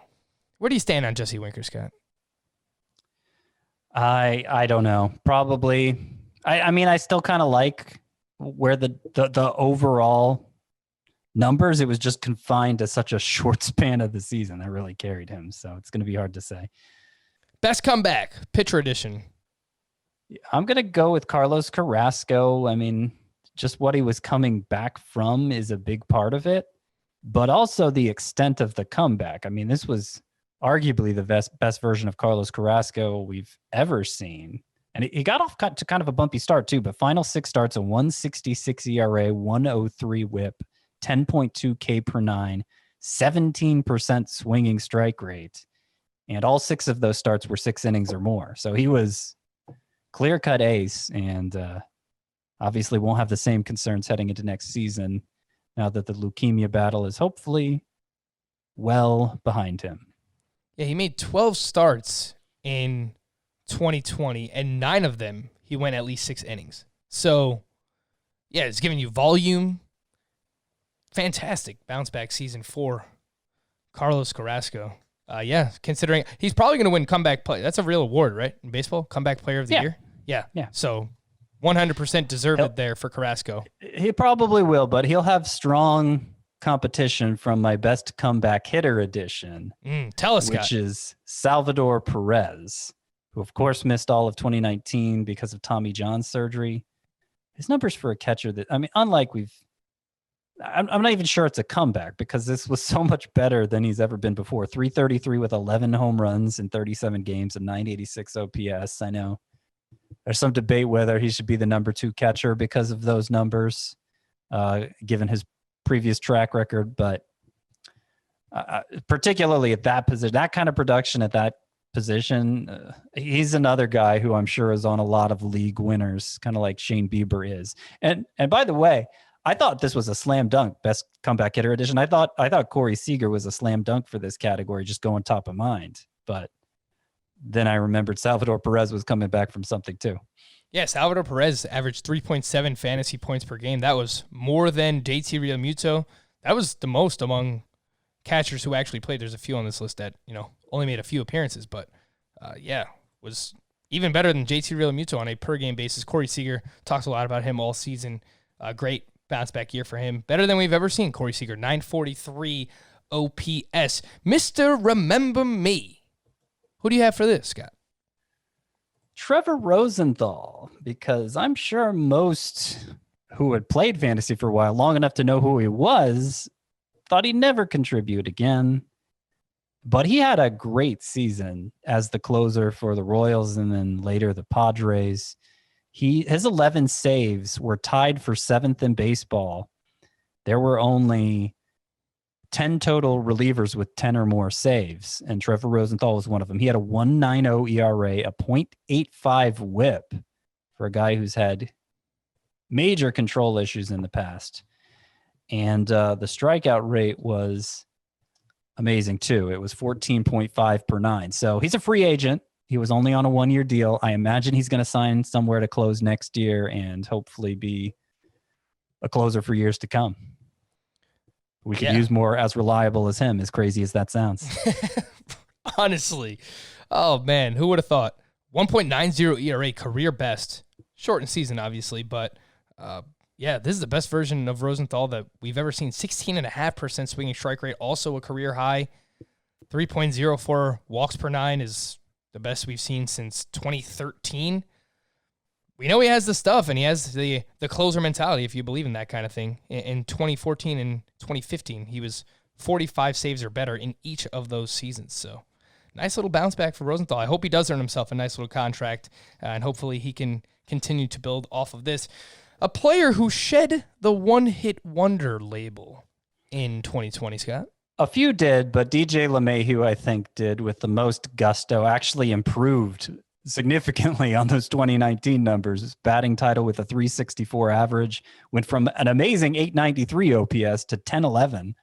Where do you stand on Jesse Winker, Scott? I don't know. Probably. I mean, I still kind of like where the overall numbers, it was just confined to such a short span of the season that really carried him. So it's going to be hard to say. Best comeback, pitcher edition. I'm going to go with Carlos Carrasco. I mean, just what he was coming back from is a big part of it, but also the extent of the comeback. I mean, this was arguably the best version of Carlos Carrasco we've ever seen. And he got off to kind of a bumpy start too, but final 6 starts, a 1.66 ERA, 1.03 whip, 10.2 K per 9, 17% swinging strike rate. And all 6 of those starts were 6 innings or more. So he was clear-cut ace, and obviously won't have the same concerns heading into next season now that the leukemia battle is hopefully well behind him. Yeah, he made 12 starts in 2020, and 9 of them he went at least 6 innings. So, yeah, it's giving you volume. Fantastic bounce-back season for Carlos Carrasco. Yeah, considering he's probably going to win comeback play. That's a real award, right, in baseball? Comeback player of the year? Yeah. So 100% deserved there for Carrasco. He probably will, but he'll have strong competition from my best comeback hitter edition. Tell us, Scott. Which is Salvador Perez, who of course missed all of 2019 because of Tommy John surgery. His numbers for a catcher unlike I'm not even sure it's a comeback because this was so much better than he's ever been before. 333 with 11 home runs in 37 games and 986 OPS. I know there's some debate whether he should be the number 2 catcher because of those numbers, given his previous track record. But particularly at that position, that kind of production at that position, he's another guy who I'm sure is on a lot of league winners, kind of like Shane Bieber is. And by the way, I thought this was a slam dunk, best comeback hitter edition. I thought Corey Seager was a slam dunk for this category, just going top of mind. But then I remembered Salvador Perez was coming back from something too. Yeah, Salvador Perez averaged 3.7 fantasy points per game. That was more than JT Realmuto. That was the most among catchers who actually played. There's a few on this list that, only made a few appearances, but was even better than JT Realmuto on a per game basis. Corey Seager talks a lot about him all season. Great bounce back year for him. Better than we've ever seen. Corey Seager, 943 OPS. Mr. Remember Me. Who do you have for this, Scott? Trevor Rosenthal, because I'm sure most who had played fantasy for a while, long enough to know who he was, thought he'd never contribute again. But he had a great season as the closer for the Royals and then later the Padres. His 11 saves were tied for 7th in baseball. There were only 10 total relievers with 10 or more saves, and Trevor Rosenthal was one of them. He had a 1.90 ERA, a .85 whip for a guy who's had major control issues in the past. And the strikeout rate was amazing too. It was 14.5 per 9. So he's a free agent. He was only on a 1-year deal. I imagine he's going to sign somewhere to close next year and hopefully be a closer for years to come. We could use more as reliable as him, as crazy as that sounds. Honestly. Oh, man. Who would have thought? 1.90 ERA, career best. Shortened season, obviously. But, this is the best version of Rosenthal that we've ever seen. 16.5% swinging strike rate, also a career high. 3.04 walks per 9 is the best we've seen since 2013. We know he has the stuff, and he has the closer mentality, if you believe in that kind of thing. In 2014 and 2015, he was 45 saves or better in each of those seasons. So nice little bounce back for Rosenthal. I hope he does earn himself a nice little contract, and hopefully he can continue to build off of this. A player who shed the one-hit wonder label in 2020, Scott. A few did, but DJ Lemay, who I think did with the most gusto, actually improved significantly on those 2019 numbers. His batting title with a 364 average went from an amazing 893 OPS to 1011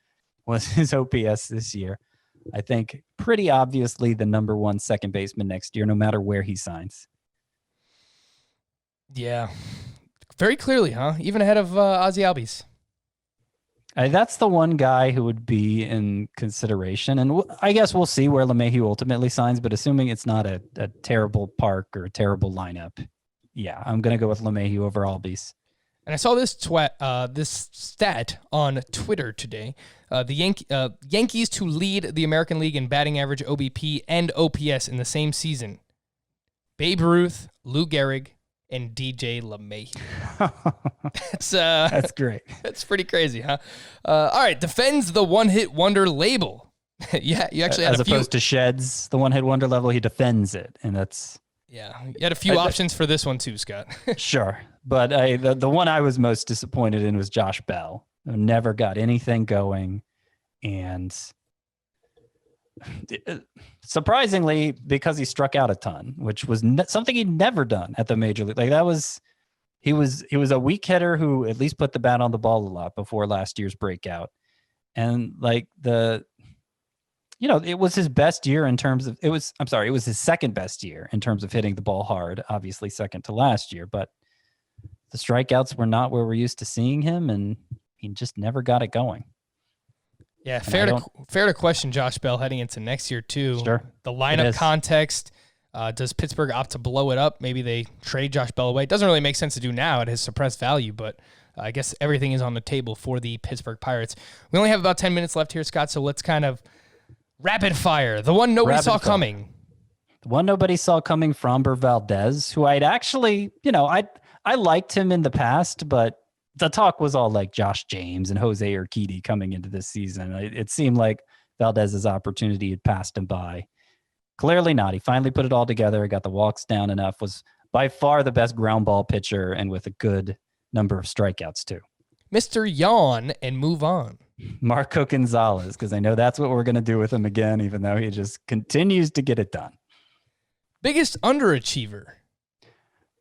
was his OPS this year. I think pretty obviously the number 1 second baseman next year, no matter where he signs. Yeah. Very clearly, huh? Even ahead of Ozzie Albies. That's the one guy who would be in consideration. And I guess we'll see where LeMahieu ultimately signs, but assuming it's not a terrible park or a terrible lineup, yeah, I'm going to go with LeMahieu over Albies. And I saw this this stat on Twitter today. The Yankees to lead the American League in batting average, OBP, and OPS in the same season. Babe Ruth, Lou Gehrig, and DJ LeMahieu. That's great. That's pretty crazy, huh? All right, defends the one-hit wonder label. Yeah, you actually had as opposed to Shed's the one-hit wonder level, he defends it, and that's you had a few options for this one too, Scott. Sure, but the one I was most disappointed in was Josh Bell, who never got anything going, and surprisingly, because he struck out a ton, which was something he'd never done at the major league. Like he was a weak hitter who at least put the bat on the ball a lot before last year's breakout, and it was his best year in terms of it was his second best year in terms of hitting the ball hard, obviously second to last year, but the strikeouts were not where we're used to seeing him, and he just never got it going. Yeah, fair to question Josh Bell heading into next year too. Sure. The lineup context, does Pittsburgh opt to blow it up? Maybe they trade Josh Bell away. It doesn't really make sense to do now at his suppressed value, but I guess everything is on the table for the Pittsburgh Pirates. We only have about 10 minutes left here, Scott, so let's kind of rapid fire. The one nobody saw coming. The one nobody saw coming, Framber Valdez, who I'd actually, I liked him in the past, but the talk was all like Josh James and Jose Urquidy coming into this season. It seemed like Valdez's opportunity had passed him by. Clearly not. He finally put it all together, got the walks down enough, was by far the best ground ball pitcher, and with a good number of strikeouts too. Mr. Yawn and move on. Marco Gonzalez, because I know that's what we're going to do with him again, even though he just continues to get it done. Biggest underachiever?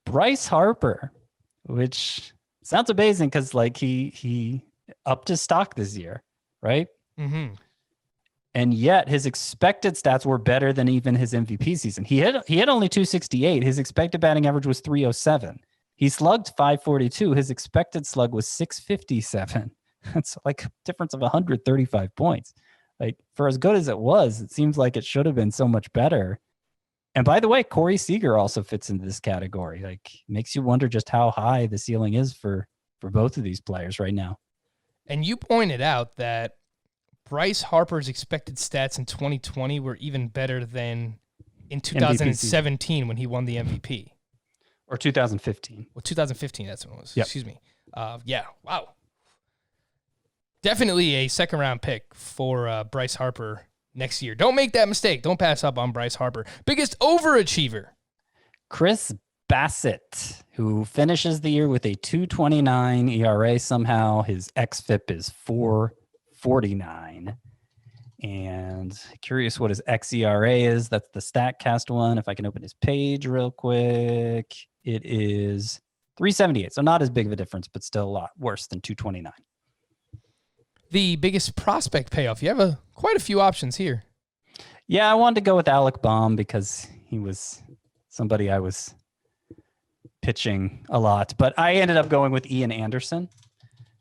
Bryce Harper, which sounds amazing because he upped his stock this year, right? Mm-hmm. And yet his expected stats were better than even his MVP season. He had only 268. His expected batting average was 307. He slugged 542. His expected slug was 657. That's like a difference of 135 points. Like, for as good as it was, it seems like it should have been so much better. And by the way, Corey Seager also fits into this category. Like, makes you wonder just how high the ceiling is for both of these players right now. And you pointed out that Bryce Harper's expected stats in 2020 were even better than in 2017 when he won the MVP. Or 2015. Well, 2015, that's when it was. Yep. Excuse me. Yeah, wow. Definitely a second-round pick for Bryce Harper next year. Don't make that mistake. Don't pass up on Bryce Harper. Biggest overachiever? Chris Bassett, who finishes the year with a 2.29 ERA somehow. His xFIP is 4.49. And curious what his xERA is. That's the StatCast one. If I can open his page real quick, it is 3.78. So not as big of a difference, but still a lot worse than 2.29. The biggest prospect payoff. You have quite a few options here. Yeah, I wanted to go with Alec Baum because he was somebody I was pitching a lot. But I ended up going with Ian Anderson,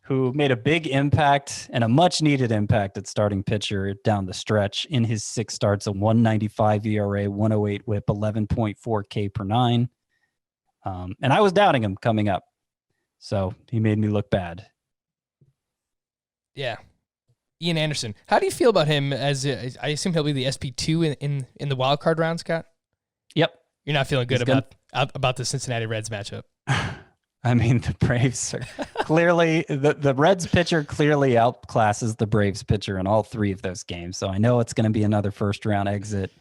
who made a big impact and a much-needed impact at starting pitcher down the stretch. In his 6 starts, a 1.95 ERA, 1.08 WHIP, 11.4 K per 9. And I was doubting him coming up. So he made me look bad. Yeah. Ian Anderson. How do you feel about him I assume he'll be the SP2 in the wild card round, Scott? Yep. You're not feeling good about the Cincinnati Reds matchup. I mean, the Braves are clearly the Reds pitcher clearly outclasses the Braves pitcher in all 3 of those games. So I know it's going to be another first round exit,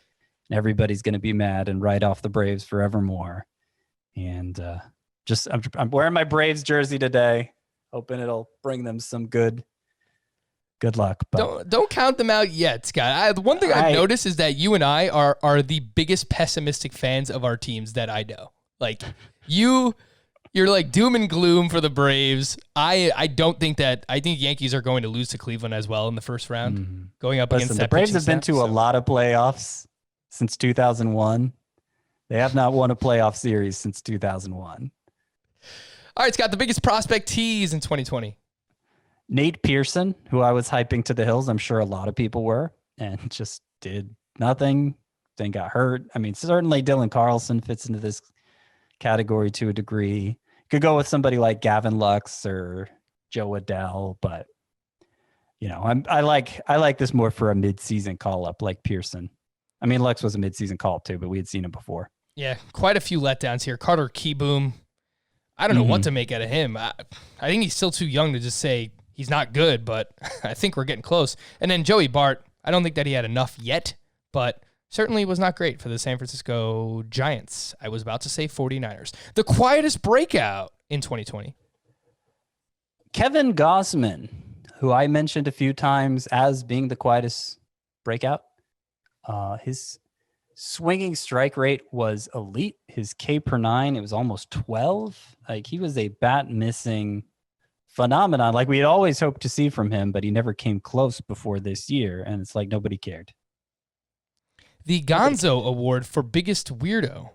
and everybody's going to be mad and write off the Braves forevermore. And I'm wearing my Braves jersey today, hoping it'll bring them some good luck. But don't count them out yet, Scott. The one thing I've noticed is that you and I are the biggest pessimistic fans of our teams that I know. Like you're like doom and gloom for the Braves. I don't think that. I think Yankees are going to lose to Cleveland as well in the first round, going up against that the Braves have been staff, to a lot of playoffs since 2001. They have not won a playoff series since 2001. All right, Scott, the biggest prospect tease in 2020. Nate Pearson, who I was hyping to the hills. I'm sure a lot of people were, and just did nothing. Then got hurt. I mean, certainly Dylan Carlson fits into this category to a degree. Could go with somebody like Gavin Lux or Joe Adell, but I like this more for a midseason call up like Pearson. I mean, Lux was a midseason call up too, but we had seen him before. Yeah, quite a few letdowns here. Carter Keyboom, I don't know what to make out of him. I think he's still too young to just say he's not good, but I think we're getting close. And then Joey Bart, I don't think that he had enough yet, but certainly was not great for the San Francisco Giants. I was about to say 49ers. The quietest breakout in 2020. Kevin Gausman, who I mentioned a few times as being the quietest breakout. His swinging strike rate was elite. His K per 9, it was almost 12. Like, he was a bat missing phenomenon. Like we had always hoped to see from him, but he never came close before this year. And it's like nobody cared. The Gonzo Award for biggest weirdo.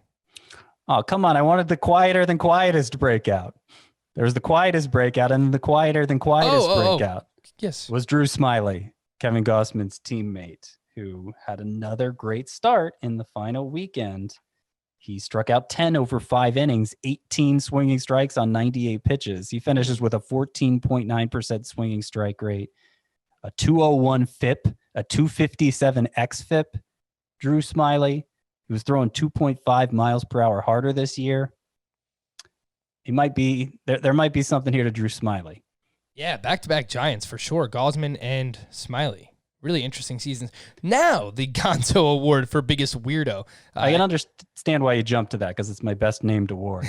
Oh, come on. I wanted the quieter than quietest breakout. There was the quietest breakout and the quieter than quietest breakout. Yes. Was Drew Smiley, Kevin Gausman's teammate, who had another great start in the final weekend. He struck out 10 over 5 innings, 18 swinging strikes on 98 pitches. He finishes with a 14.9% swinging strike rate, a 201 FIP, a 257 xFIP. Drew Smiley, he was throwing 2.5 miles per hour harder this year. He might be there might be something here to Drew Smiley. Yeah, back-to-back Giants for sure. Gausman and Smiley. Really interesting seasons. Now, the Gonzo Award for biggest weirdo. I can understand why you jumped to that because it's my best named award.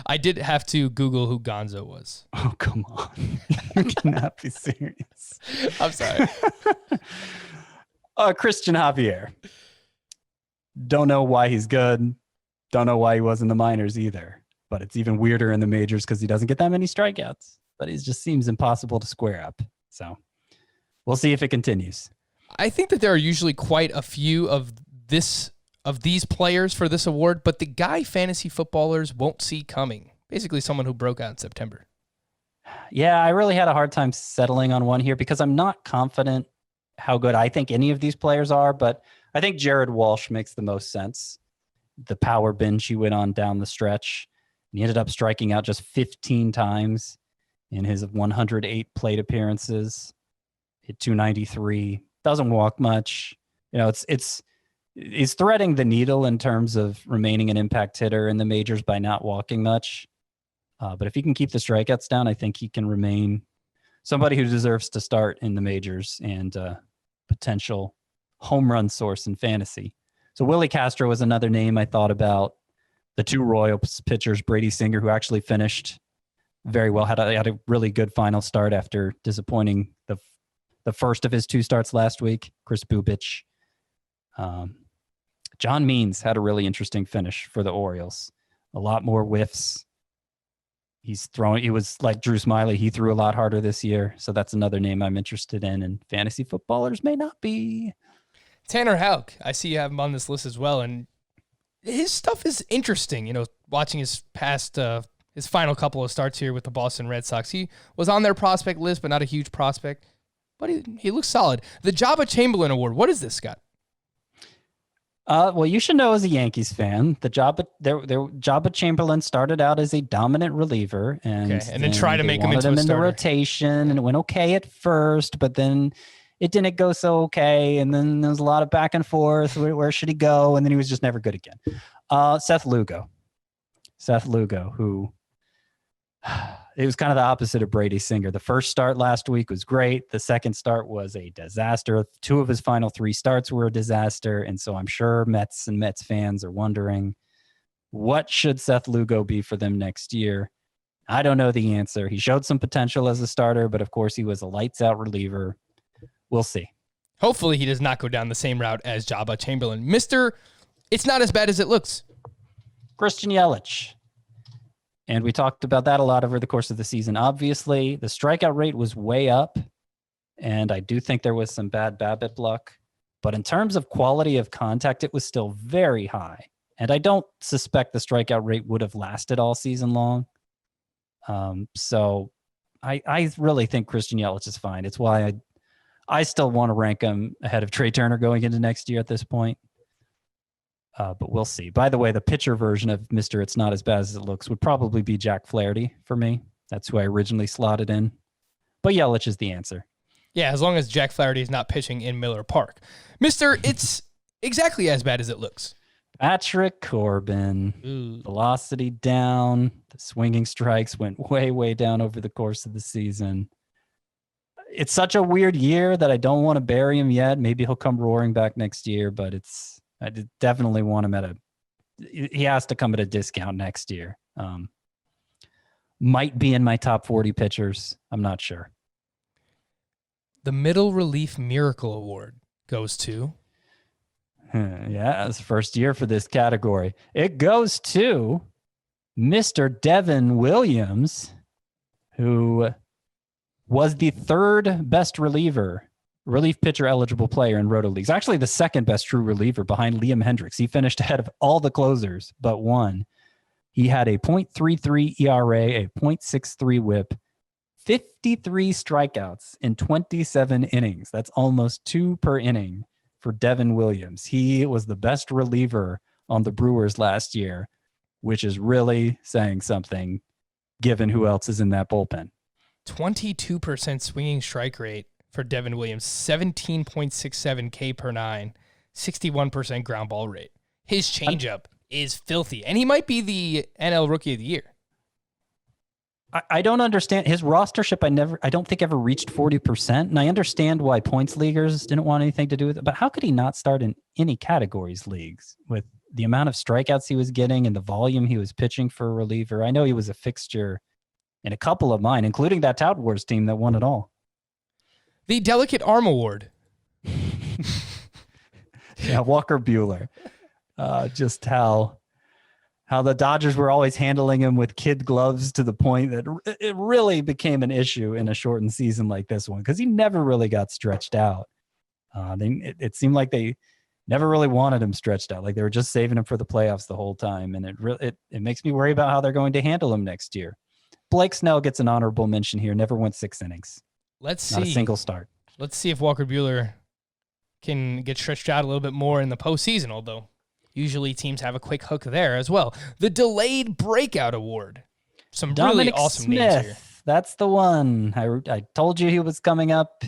I did have to Google who Gonzo was. Oh, come on. You cannot be serious. I'm sorry. Christian Javier. Don't know why he's good. Don't know why he was in the minors either. But it's even weirder in the majors because he doesn't get that many strikeouts. But it just seems impossible to square up. So we'll see if it continues. I think that there are usually quite a few of these players for this award, but the guy fantasy footballers won't see coming. Basically someone who broke out in September. Yeah, I really had a hard time settling on one here because I'm not confident how good I think any of these players are, but I think Jared Walsh makes the most sense. The power binge he went on down the stretch. And he ended up striking out just 15 times in his 108 plate appearances. Hit 293. Doesn't walk much. He's threading the needle in terms of remaining an impact hitter in the majors by not walking much. But if he can keep the strikeouts down, I think he can remain somebody who deserves to start in the majors and potential home run source in fantasy. So Willie Castro was another name I thought about. The two Royals pitchers, Brady Singer, who actually finished very well, had a really good final start after disappointing the first of his two starts last week. Chris Bubich. John Means had a really interesting finish for the Orioles. A lot more whiffs. He was like Drew Smiley. He threw a lot harder this year. So that's another name I'm interested in, and fantasy footballers may not be. Tanner Houck, I see you have him on this list as well. And his stuff is interesting, watching his his final couple of starts here with the Boston Red Sox. He was on their prospect list, but not a huge prospect. But he looks solid. The Jabba Chamberlain Award, what is this, Scott? Well, you should know as a Yankees fan, the Jabba Chamberlain started out as a dominant reliever, and then try to make him into in a starter. The rotation, and it went okay at first, but then it didn't go so okay, and then there was a lot of back and forth. Where should he go? And then he was just never good again. Seth Lugo, who it was kind of the opposite of Brady Singer. The first start last week was great. The second start was a disaster. 2 of his final 3 starts were a disaster. And so I'm sure Mets and Mets fans are wondering, what should Seth Lugo be for them next year? I don't know the answer. He showed some potential as a starter, but of course he was a lights out reliever. We'll see. Hopefully he does not go down the same route as Jabba Chamberlain. It's not as bad as it looks. Christian Yelich. And we talked about that a lot over the course of the season. Obviously, the strikeout rate was way up, and I do think there was some bad BABIP luck. But in terms of quality of contact, it was still very high. And I don't suspect the strikeout rate would have lasted all season long. So I really think Christian Yelich is fine. It's why I still want to rank him ahead of Trey Turner going into next year at this point. But we'll see. By the way, the pitcher version of Mr. It's Not As Bad As It Looks would probably be Jack Flaherty for me. That's who I originally slotted in. But Yelich is the answer. Yeah, as long as Jack Flaherty is not pitching in Miller Park. Mr. It's exactly as bad as it looks. Patrick Corbin. Ooh. Velocity down. The swinging strikes went way, way down over the course of the season. It's such a weird year that I don't want to bury him yet. Maybe he'll come roaring back next year, but I definitely want him he has to come at a discount next year. Might be in my top 40 pitchers. I'm not sure. The Middle Relief Miracle Award goes to... Yeah, it's the first year for this category. It goes to Mr. Devin Williams, who was the third best relief pitcher eligible player in Roto Leagues. Actually, the second best true reliever behind Liam Hendricks. He finished ahead of all the closers but one. He had a .33 ERA, a .63 whip, 53 strikeouts in 27 innings. That's almost 2 per inning for Devin Williams. He was the best reliever on the Brewers last year, which is really saying something given who else is in that bullpen. 22% swinging strike rate for Devin Williams, 17.67 K per 9, 61% ground ball rate. His changeup is filthy, and he might be the NL Rookie of the Year. I don't understand his rostership. I don't think ever reached 40%. And I understand why points leaguers didn't want anything to do with it. But how could he not start in any categories leagues with the amount of strikeouts he was getting and the volume he was pitching for a reliever? I know he was a fixture in a couple of mine, including that Tout Wars team that won it all. The Delicate Arm Award. Yeah, Walker Buehler. Just how the Dodgers were always handling him with kid gloves to the point that it really became an issue in a shortened season like this one because he never really got stretched out. It seemed like they never really wanted him stretched out. Like they were just saving him for the playoffs the whole time. And it makes me worry about how they're going to handle him next year. Blake Snell gets an honorable mention here. Never went 6 innings. Not a single start. Let's see if Walker Buehler can get stretched out a little bit more in the postseason, although usually teams have a quick hook there as well. The Delayed Breakout Award. Some Dominic really awesome Smith. names here. That's the one. I told you he was coming up.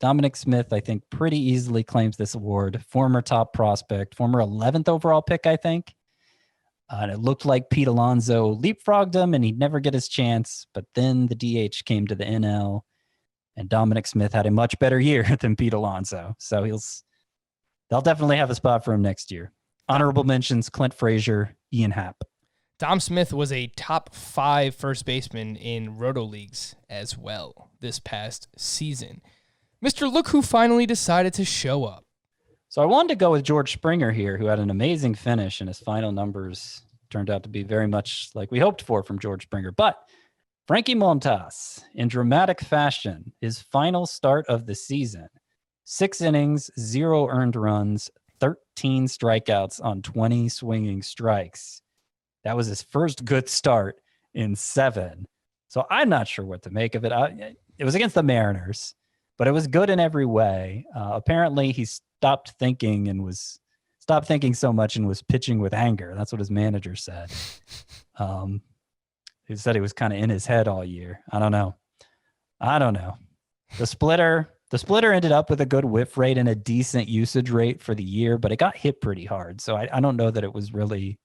Dominic Smith, I think, pretty easily claims this award. Former top prospect, former 11th overall pick, I think. And it looked like Pete Alonso leapfrogged him, and he'd never get his chance. But then the DH came to the NL, and Dominic Smith had a much better year than Pete Alonso. So they'll definitely have a spot for him next year. Honorable mentions, Clint Frazier, Ian Happ. Dom Smith was a top 5 first baseman in Roto Leagues as well this past season. Mr. Look Who finally decided to show up. So I wanted to go with George Springer here, who had an amazing finish, and his final numbers turned out to be very much like we hoped for from George Springer. But Frankie Montas, in dramatic fashion, his final start of the season, 6 innings, 0 earned runs, 13 strikeouts on 20 swinging strikes. That was his first good start in 7. So I'm not sure what to make of it. It was against the Mariners, but it was good in every way. Apparently, he stopped thinking so much and was pitching with anger. That's what his manager said. He said he was kind of in his head all year. I don't know. The splitter ended up with a good whiff rate and a decent usage rate for the year, but it got hit pretty hard. So I don't know that it was really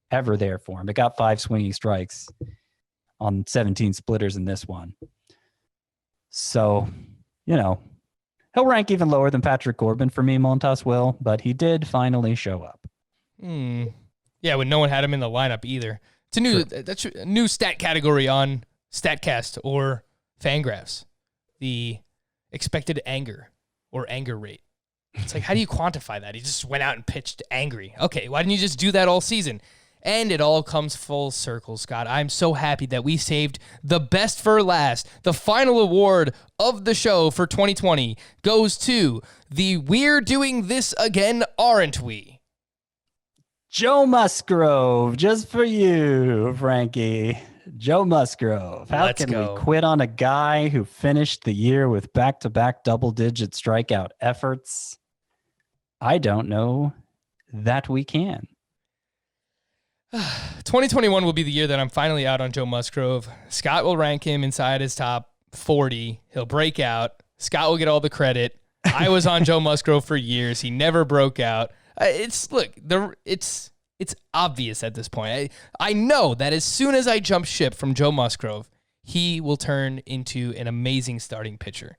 ever there for him. It got 5 swinging strikes on 17 splitters in this one. So, he'll rank even lower than Patrick Corbin for me, Montas will, but he did finally show up. Yeah, when no one had him in the lineup either. That's a new stat category on StatCast or Fangraphs. The expected anger or anger rate. It's like, how do you quantify that? He just went out and pitched angry. Okay, why didn't you just do that all season? And it all comes full circle, Scott. I'm so happy that we saved the best for last. The final award of the show for 2020 goes to the We're Doing This Again, Aren't We? Joe Musgrove, just for you, Frankie. Joe Musgrove. How Let's can go. we quit on a guy who finished the year with back-to-back double-digit strikeout efforts? I don't know that we can. 2021 will be the year that I'm finally out on Joe Musgrove. Scott will rank him inside his top 40. He'll break out. Scott will get all the credit. I was on Joe Musgrove for years. He never broke out. It's obvious at this point. I know that as soon as I jump ship from Joe Musgrove, he will turn into an amazing starting pitcher.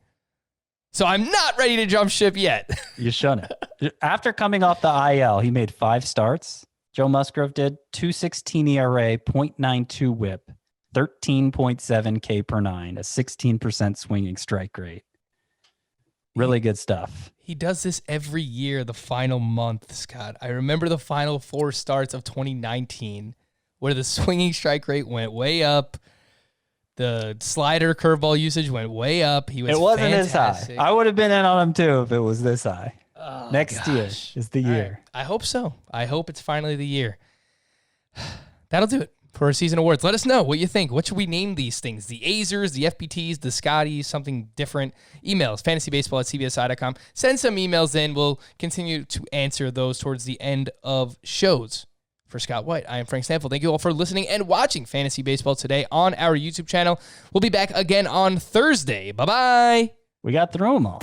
So I'm not ready to jump ship yet. You shouldn't. After coming off the IL, he made 5 starts. Joe Musgrove did 2.16 ERA, 0.92 WHIP, 13.7 K per 9, a 16% swinging strike rate. Really good stuff. He does this every year, the final month, Scott. I remember the final 4 starts of 2019 where the swinging strike rate went way up. The slider curveball usage went way up. It wasn't fantastic. as high. I would have been in on him too if it was this high. Oh, Next year is the year. Right. I hope so. I hope it's finally the year. That'll do it for our season awards. Let us know what you think. What should we name these things? The Azers, the FPTs, the Scotties, something different. Emails, fantasybaseball@cbsi.com. Send some emails in. We'll continue to answer those towards the end of shows. For Scott White, I am Frank Stanfield. Thank you all for listening and watching Fantasy Baseball today on our YouTube channel. We'll be back again on Thursday. Bye-bye. We got through them all.